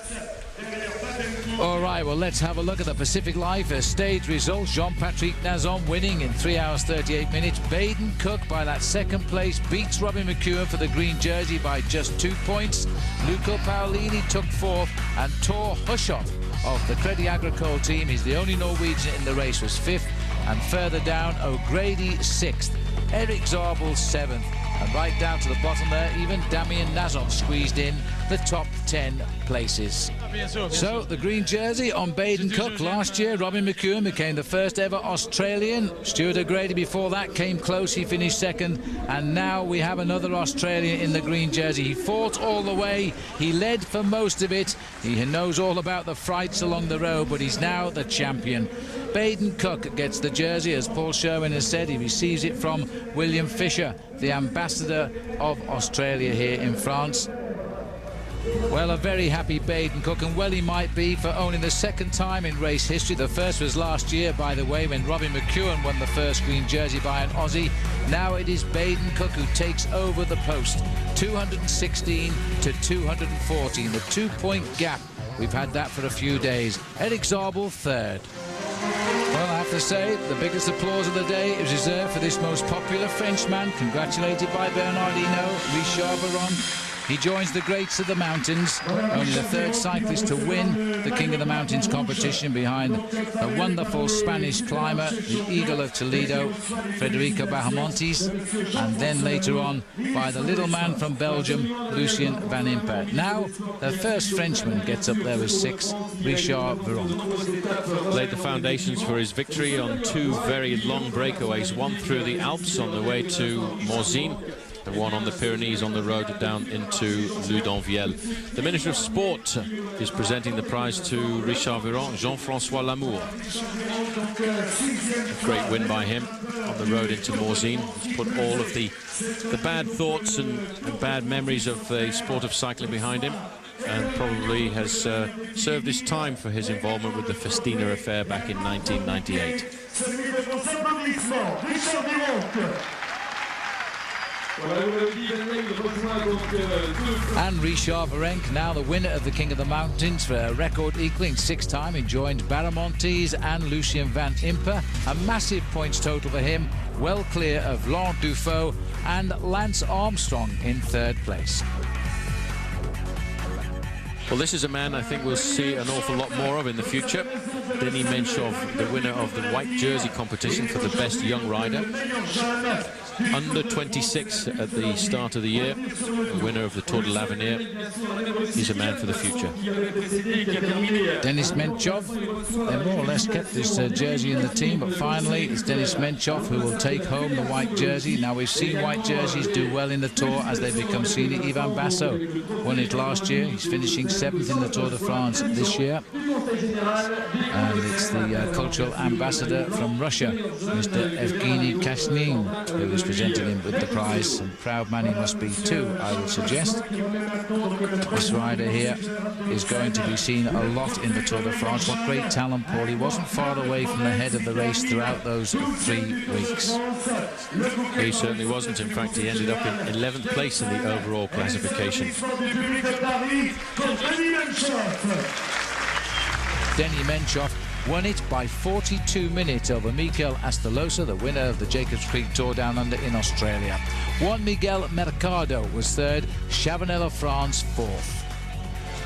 All right, well, let's have a look at the Pacific Life stage results. Jean-Patrick Nazon winning in 3 hours 38 minutes. Baden Cook, by that second place, beats Robin McEwen for the green jersey by just 2 points. Luca Paolini took 4th, and Tor Hushovd of the Crédit Agricole team, he's the only Norwegian in the race, was 5th. And further down, O'Grady 6th. Eric Zabel 7th. And right down to the bottom there, even Damien Nazon squeezed in the top 10 places. So the green jersey on Baden Cook. Last year, Robin McEwen became the first ever Australian. Stuart O'Grady before that came close, he finished 2nd. And now we have another Australian in the green jersey. He fought all the way, he led for most of it. He knows all about the frights along the road, but he's now the champion. Baden Cook gets the jersey, as Paul Sherwen has said. He receives it from William Fisher, the ambassador of Australia here in France. Well, a very happy Baden Cook, and well he might be, for only the 2nd time in race history. The first was last year, by the way, when Robin McEwen won the first green jersey by an Aussie. Now it is Baden Cook who takes over the post. 216 to 214, the 2-point gap. We've had that for a few days. Eric Zabel 3rd. Well, I have to say, the biggest applause of the day is reserved for this most popular Frenchman, congratulated by Bernard Hinault, Richard Veron. He joins the greats of the mountains, only the 3rd cyclist to win the King of the Mountains competition, behind the wonderful Spanish climber, the Eagle of Toledo, Federico Bahamontes, and then later on by the little man from Belgium, Lucien Van Impe. Now, the first Frenchman gets up there with 6, Richard Veron. Laid the foundations for his victory on 2 very long breakaways, one through the Alps on the way to Morzine, the one on the Pyrenees on the road down into Ludenvielle. The Minister of Sport is presenting the prize to Richard Veron, Jean-François Lamour. A great win by him on the road into Morzine. He's put all of the bad thoughts and bad memories of the sport of cycling behind him, and probably has served his time for his involvement with the Festina affair back in 1998. And Richard Veron, now the winner of the King of the Mountains for a record equaling 6th time. He joined Bahamontes and Lucien Van Impe. A massive points total for him, well clear of Laurent Dufaux and Lance Armstrong in 3rd place. Well, this is a man I think we'll see an awful lot more of in the future. Denis Menchov, the winner of the white jersey competition for the best young rider. Under 26 at the start of the year, the winner of the Tour de l'Avenir. He's a man for the future. Denis Menchov, they more or less kept this jersey in the team, but finally it's Denis Menchov who will take home the white jersey. Now, we've seen white jerseys do well in the Tour as they become senior. Ivan Basso won it last year. He's finishing 7th in the Tour de France this year. And it's the cultural ambassador from Russia, Mr. Evgeny Kashnin, who is presenting him with the prize. And proud man he must be too, I would suggest. This rider here is going to be seen a lot in the Tour de France. What great talent, Paul. He wasn't far away from the head of the race throughout those 3 weeks. He certainly wasn't. In fact, he ended up in 11th place in the overall classification. Denis Menchov won it by 42 minutes over Mikel Astolosa, the winner of the Jacobs Creek Tour Down Under in Australia. Juan Miguel Mercado was 3rd, Chavanel of France 4th.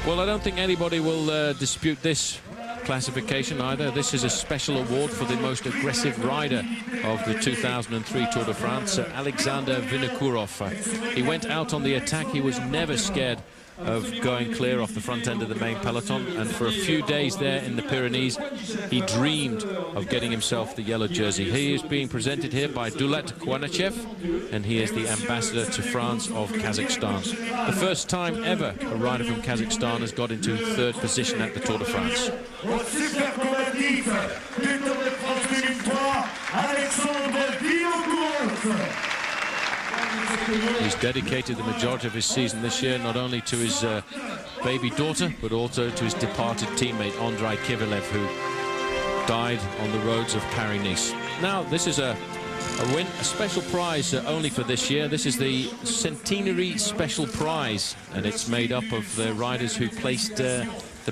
Well, I don't think anybody will dispute this classification either. This is a special award for the most aggressive rider of the 2003 Tour de France, Alexander Vinokourov. He went out on the attack. He was never scared of going clear off the front end of the main peloton, and for a few days there in the Pyrenees he dreamed of getting himself the yellow jersey. He is being presented here by Dulat Kwanachev, and he is the ambassador to France of Kazakhstan. The first time ever a rider from Kazakhstan has got into third position at the Tour de France. He's dedicated the majority of his season this year not only to his baby daughter, but also to his departed teammate Andrei Kivilev, who died on the roads of Paris-Nice. Now, this is a win, a special prize only for this year. This is the Centenary Special Prize, and it's made up of the riders who placed the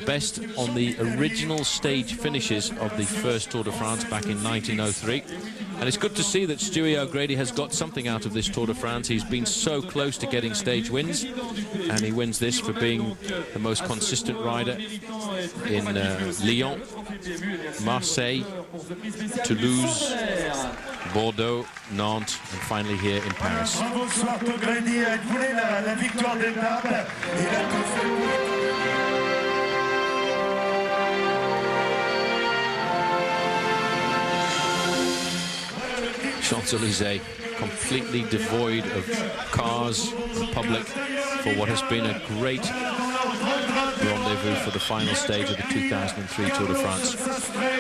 best on the original stage finishes of the first Tour de France back in 1903. And it's good to see that Stewie O'Grady has got something out of this Tour de France. He's been so close to getting stage wins, and he wins this for being the most consistent rider in Lyon, Marseille, Toulouse, Bordeaux, Nantes, and finally here in Paris. Champs-Élysées completely devoid of cars and public for what has been a great rendezvous for the final stage of the 2003 Tour de France.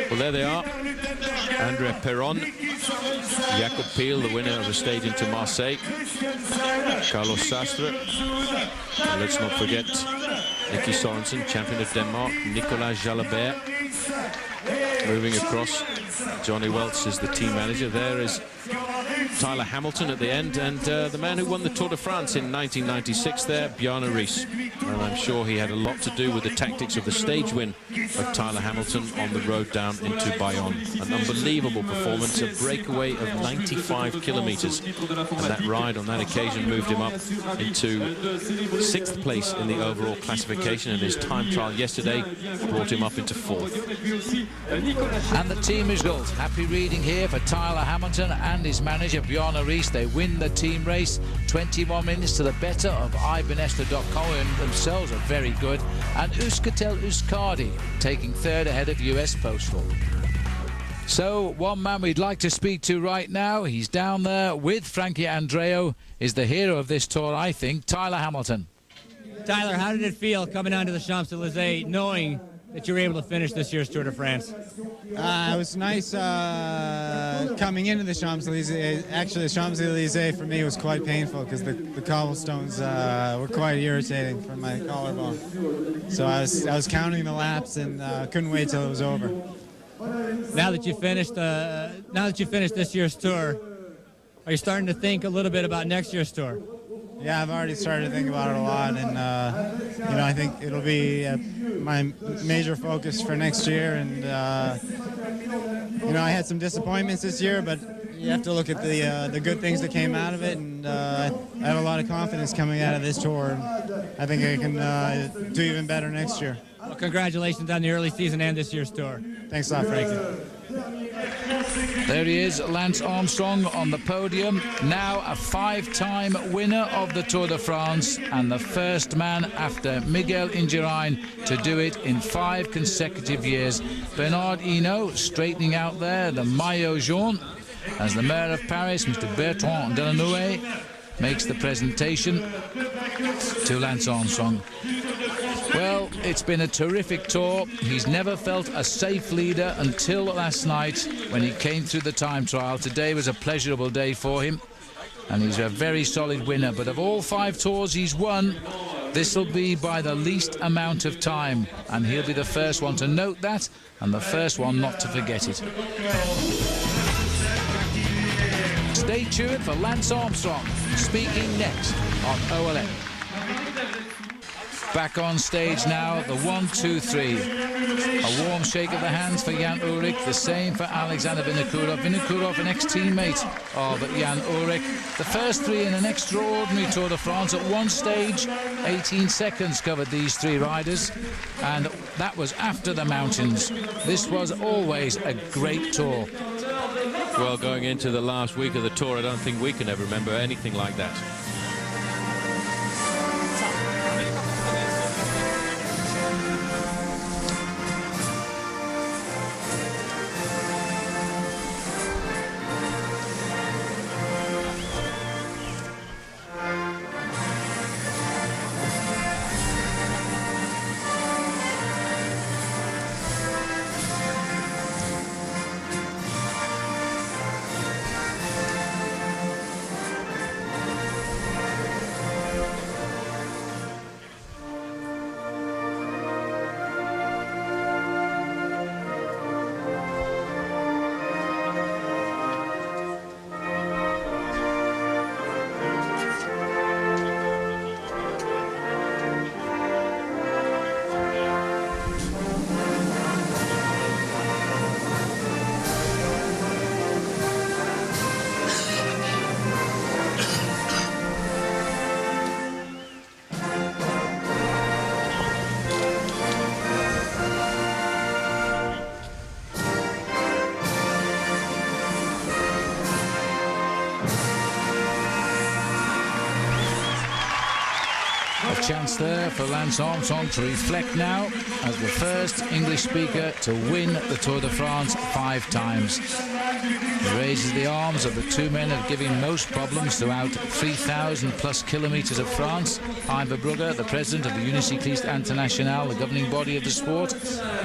Well, there they are. André Perron, Jakob Piel, the winner of the stage into Marseille, Carlos Sastre, and let's not forget Nicky Sorensen, champion of Denmark, Nicolas Jalabert. Moving across, Johnny Welts is the team manager. There is Tyler Hamilton at the end, and the man who won the Tour de France in 1996 there, Bjarne Riis. And I'm sure he had a lot to do with the tactics of the stage win of Tyler Hamilton on the road down into Bayonne. An unbelievable performance, a breakaway of 95 kilometers. And that ride on that occasion moved him up into 6th place in the overall classification, and his time trial yesterday brought him up into 4th. And the team results. Happy reading here for Tyler Hamilton and his manager Bjarne Riis. They win the team race 21 minutes to the better of ibanesta.com, and themselves are very good. And Euskaltel Euskadi taking third ahead of US Postal. So one man we'd like to speak to right now, he's down there with Frankie Andreu, is the hero of this tour, I think, Tyler Hamilton. Tyler, how did it feel coming onto the Champs-Élysées knowing that you were able to finish this year's Tour de France? It was nice coming into the Champs-Élysées. Actually, the Champs-Élysées for me was quite painful because the cobblestones were quite irritating from my collarbone. So I was counting the laps and couldn't wait till it was over. Now that you finished this year's tour, are you starting to think a little bit about next year's tour? Yeah, I've already started to think about it a lot, and you know, I think it'll be my major focus for next year. And you know, I had some disappointments this year, but you have to look at the good things that came out of it, and I have a lot of confidence coming out of this tour. I think I can do even better next year. Well, congratulations on the early season and this year's tour. Thanks a lot, Frankie. There he is, Lance Armstrong on the podium, now a 5-time winner of the Tour de France and the first man after Miguel Indurain to do it in 5 consecutive years. Bernard Hinault straightening out there, the maillot jaune, as the Mayor of Paris, Mr. Bertrand Delanoë, makes the presentation to Lance Armstrong. Well, it's been a terrific tour. He's never felt a safe leader until last night when he came through the time trial. Today was a pleasurable day for him, and he's a very solid winner. But of all 5 tours he's won, this will be by the least amount of time, and he'll be the first one to note that and the first one not to forget it. Stay tuned for Lance Armstrong speaking next on OLN. Back on stage now, the 1, 2, 3. A warm shake of the hands for Jan Ullrich, the same for Alexander Vinokourov. Vinokourov, an ex-teammate of Jan Ullrich. The first three in an extraordinary Tour de France. At one stage, 18 seconds covered these three riders, and that was after the mountains. This was always a great tour. Well, going into the last week of the tour, I don't think we can ever remember anything like that. Chance there for Lance Armstrong to reflect now as the first English speaker to win the Tour de France 5 times. He raises the arms of the two men of giving most problems throughout 3,000 plus kilometres of France. Hein Verbrugge, the president of the Unicycliste International, the governing body of the sport,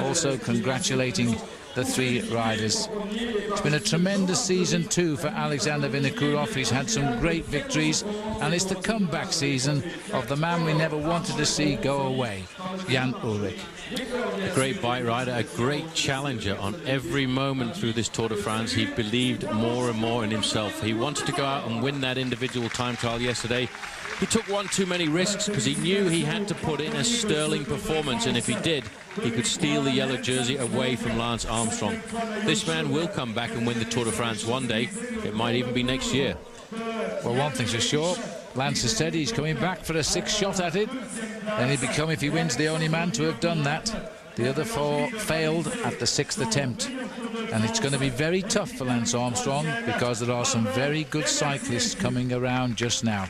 also congratulating the three riders. It's been a tremendous season too for Alexander Vinokourov. He's had some great victories, and it's the comeback season of the man we never wanted to see go away, Jan Ullrich. A great bike rider, a great challenger on every moment through this Tour de France. He believed more and more in himself. He wanted to go out and win that individual time trial yesterday. He took one too many risks because he knew he had to put in a sterling performance, and if he did, he could steal the yellow jersey away from Lance Armstrong. This man will come back and win the Tour de France one day. It might even be next year. Well, one thing's for sure, Lance has said he's coming back for a 6th shot at it, and he'll become, if he wins, the only man to have done that. The other 4 failed at the 6th attempt. And it's going to be very tough for Lance Armstrong because there are some very good cyclists coming around just now.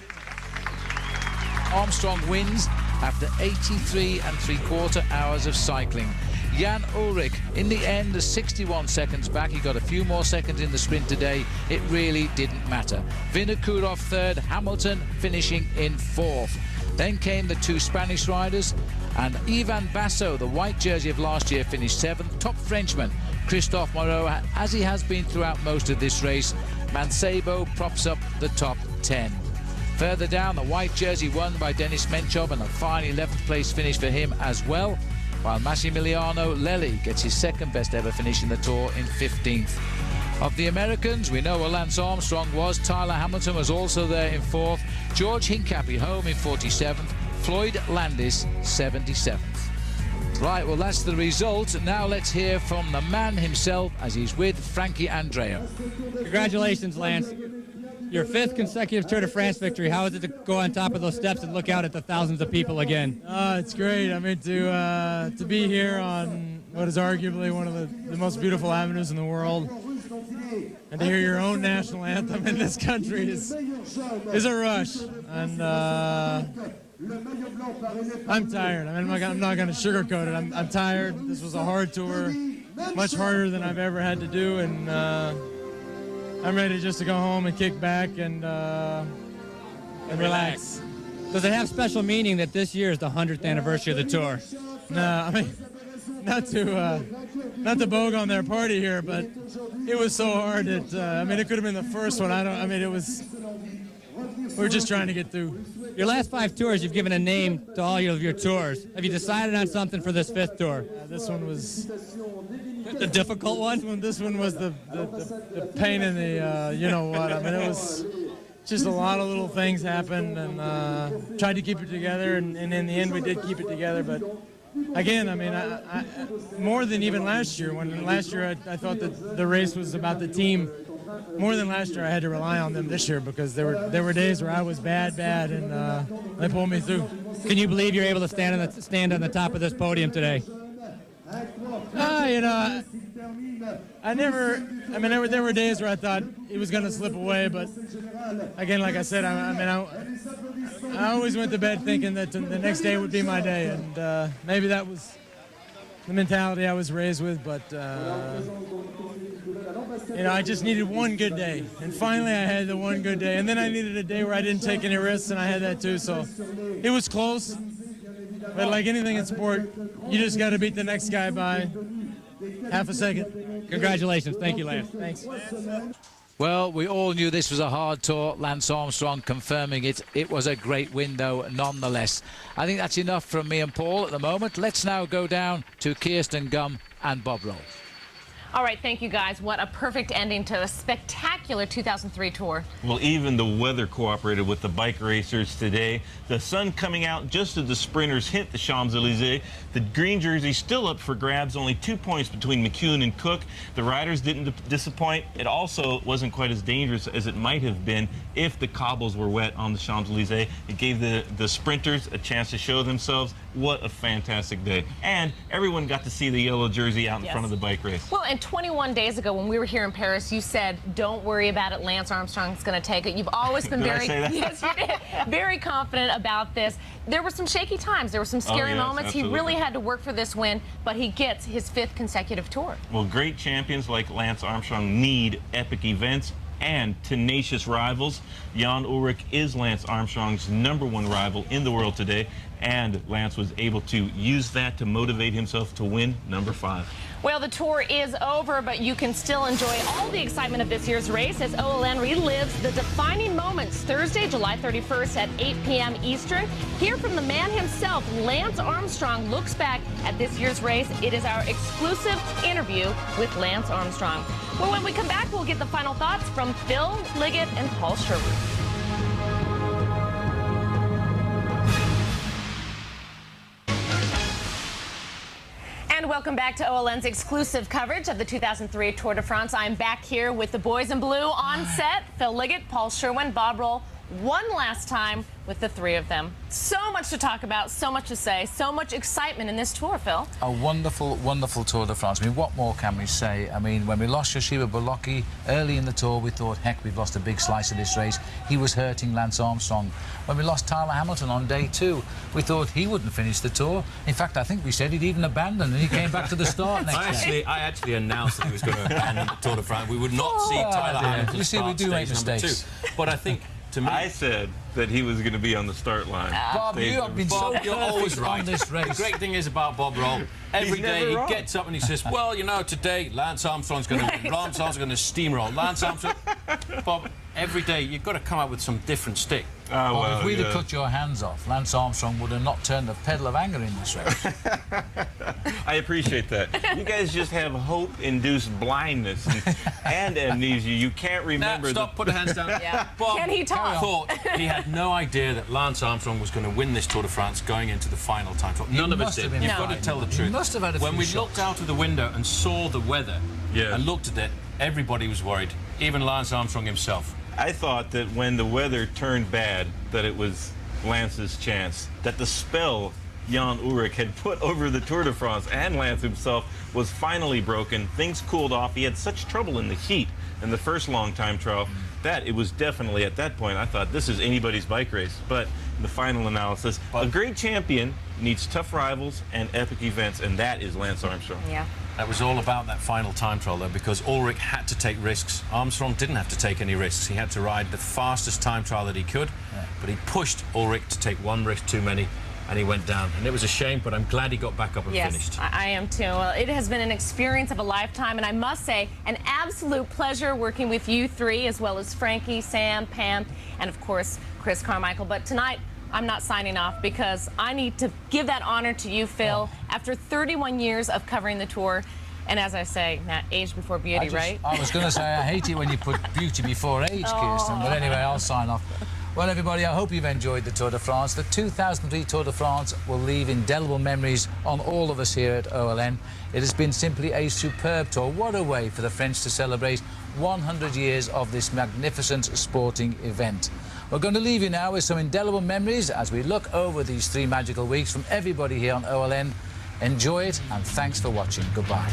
Armstrong wins after 83 3/4 hours of cycling. Jan Ullrich, in the end, is 61 seconds back. He got a few more seconds in the sprint today. It really didn't matter. Vinokourov 3rd, Hamilton finishing in 4th. Then came the 2 Spanish riders, and Ivan Basso, the white jersey of last year, finished 7th. Top Frenchman, Christophe Moreau, as he has been throughout most of this race. Mancebo props up the top 10. Further down, the white jersey won by Denis Menchov, and a fine 11th place finish for him as well, while Massimiliano Lelli gets his 2nd best ever finish in the Tour in 15th. Of the Americans, we know where Lance Armstrong was. Tyler Hamilton was also there in 4th. George Hincapie home in 47th. Floyd Landis 77th. Right, well, that's the result. Now let's hear from the man himself as he's with Frankie Andrea. Congratulations, Lance. Your 5th consecutive Tour de France victory. How is it to go on top of those steps and look out at the thousands of people again? It's great. I mean, to be here on what is arguably one of the most beautiful avenues in the world, and to hear your own national anthem in this country is a rush. And I'm tired. I mean, I'm not going to sugarcoat it. I'm tired. This was a hard tour, much harder than I've ever had to do, and I'm ready just to go home and kick back and relax. Does it have special meaning that this year is the 100th anniversary of the tour? No, I mean, not to bogue on their party here, but it was so hard that I mean, it could have been the first one. We're just trying to get through. Your last 5 tours, you've given a name to all of your tours. Have you decided on something for this 5th tour? This one was the difficult one. This one was the pain in the you know what. I mean, it was just a lot of little things happened, and tried to keep it together, and in the end we did keep it together. But again, I mean, I more than even last year. When last year I thought that the race was about the team. More than last year, I had to rely on them this year because there were days where I was bad, and they pulled me through. Can you believe you're able to stand on the top of this podium today? You know, there were days where I thought it was going to slip away, but again, like I said, I always went to bed thinking that the next day would be my day, and maybe that was the mentality I was raised with, but you know, I just needed one good day, and finally I had the one good day, and then I needed a day where I didn't take any risks, and I had that too, so it was close, but like anything in sport, you just got to beat the next guy by half a second. Congratulations. Thank you, Lance. Thanks. Well, we all knew this was a hard tour. Lance Armstrong confirming it. It was a great win, though, nonetheless. I think that's enough from me and Paul at the moment. Let's now go down to Kirsten Gum and Bob Roll. All right, thank you guys. What a perfect ending to a spectacular 2003 tour. Well, even the weather cooperated with the bike racers today. The sun coming out just as the sprinters hit the Champs-Élysées. The green jersey still up for grabs, only 2 points between McEwen and Cook. The riders didn't disappoint. It also wasn't quite as dangerous as it might have been if the cobbles were wet on the Champs-Élysées. It gave the sprinters a chance to show themselves. What a fantastic day. And everyone got to see the yellow jersey out in front of the bike race. Well, and 21 days ago when we were here in Paris, you said, don't worry about it, Lance Armstrong's going to take it. You've always been Did I say that? yes, you did, very confident about this. There were some shaky times. There were some scary moments. Absolutely. He really had to work for this win, but he gets his 5th consecutive tour. Well, great champions like Lance Armstrong need epic events and tenacious rivals. Jan Ullrich is Lance Armstrong's #1 rival in the world today, and Lance was able to use that to motivate himself to win #5. Well, the tour is over, but you can still enjoy all the excitement of this year's race as OLN relives the defining moments Thursday, July 31st at 8 p.m. Eastern. Hear from the man himself. Lance Armstrong looks back at this year's race. It is our exclusive interview with Lance Armstrong. Well, when we come back, we'll get the final thoughts from Phil Liggett and Paul Sherwen. And welcome back to OLN's exclusive coverage of the 2003 Tour de France. I'm back here with the boys in blue on set. Phil Liggett, Paul Sherwen, Bob Roll. One last time with the 3 of them. So much to talk about, so much to say, so much excitement in this tour, Phil. A wonderful, wonderful Tour de France. I mean, what more can we say? I mean, when we lost Yoshida Bolocki early in the tour, we thought, heck, we've lost a big slice of this race. He was hurting Lance Armstrong. When we lost Tyler Hamilton on day 2, we thought he wouldn't finish the tour. In fact, I think we said he'd even abandoned, and he came back to the start next day. I actually announced that he was going to abandon the Tour de France. We would not see Tyler Hamilton. You see, we do make mistakes. But I think, to me, I said that he was going to be on the start line. Bob, you have been so you're always perfect right. on this race. The great thing is about Bob Roll, every day he gets up and he says, well, you know, today Lance Armstrong's going to win. Lance Armstrong's going to steamroll. Lance Armstrong. Bob, every day you've got to come up with some different stick. Bob, if we'd have cut your hands off, Lance Armstrong would have not turned the pedal of anger in this race. I appreciate that. You guys just have hope-induced blindness and amnesia. You can't remember. Stop, put the hands down. Bob Can he talk? thought he had no idea that Lance Armstrong was going to win this Tour de France going into the final time trial. None of us did. You've got to tell the truth. He must have had a when few we shots. looked out of the window and saw the weather and looked at it, everybody was worried, even Lance Armstrong himself. I thought that when the weather turned bad, that it was Lance's chance, that the spell Jan Ullrich had put over the Tour de France and Lance himself was finally broken. Things cooled off. He had such trouble in the heat in the first long time trial that it was definitely at that point I thought this is anybody's bike race. But in the final analysis, a great champion needs tough rivals and epic events, and that is Lance Armstrong. Yeah. That was all about that final time trial, though, because Ullrich had to take risks. Armstrong didn't have to take any risks. He had to ride the fastest time trial that he could, but he pushed Ullrich to take one risk too many, and he went down. And it was a shame, but I'm glad he got back up and finished. Yes, I am too. Well, it has been an experience of a lifetime, and I must say, an absolute pleasure working with you 3, as well as Frankie, Sam, Pam, and of course, Chris Carmichael. But tonight, I'm not signing off because I need to give that honor to you, Phil. After 31 years of covering the tour, And as I say, Matt, age before beauty, right? I was going to say, I hate it when you put beauty before age, Kirsten. But anyway, I'll sign off. Well, everybody, I hope you've enjoyed the Tour de France. The 2003 Tour de France will leave indelible memories on all of us here at OLN. It has been simply a superb tour. What a way for the French to celebrate 100 years of this magnificent sporting event. We're going to leave you now with some indelible memories as we look over these 3 magical weeks from everybody here on OLN. Enjoy it, and thanks for watching. Goodbye.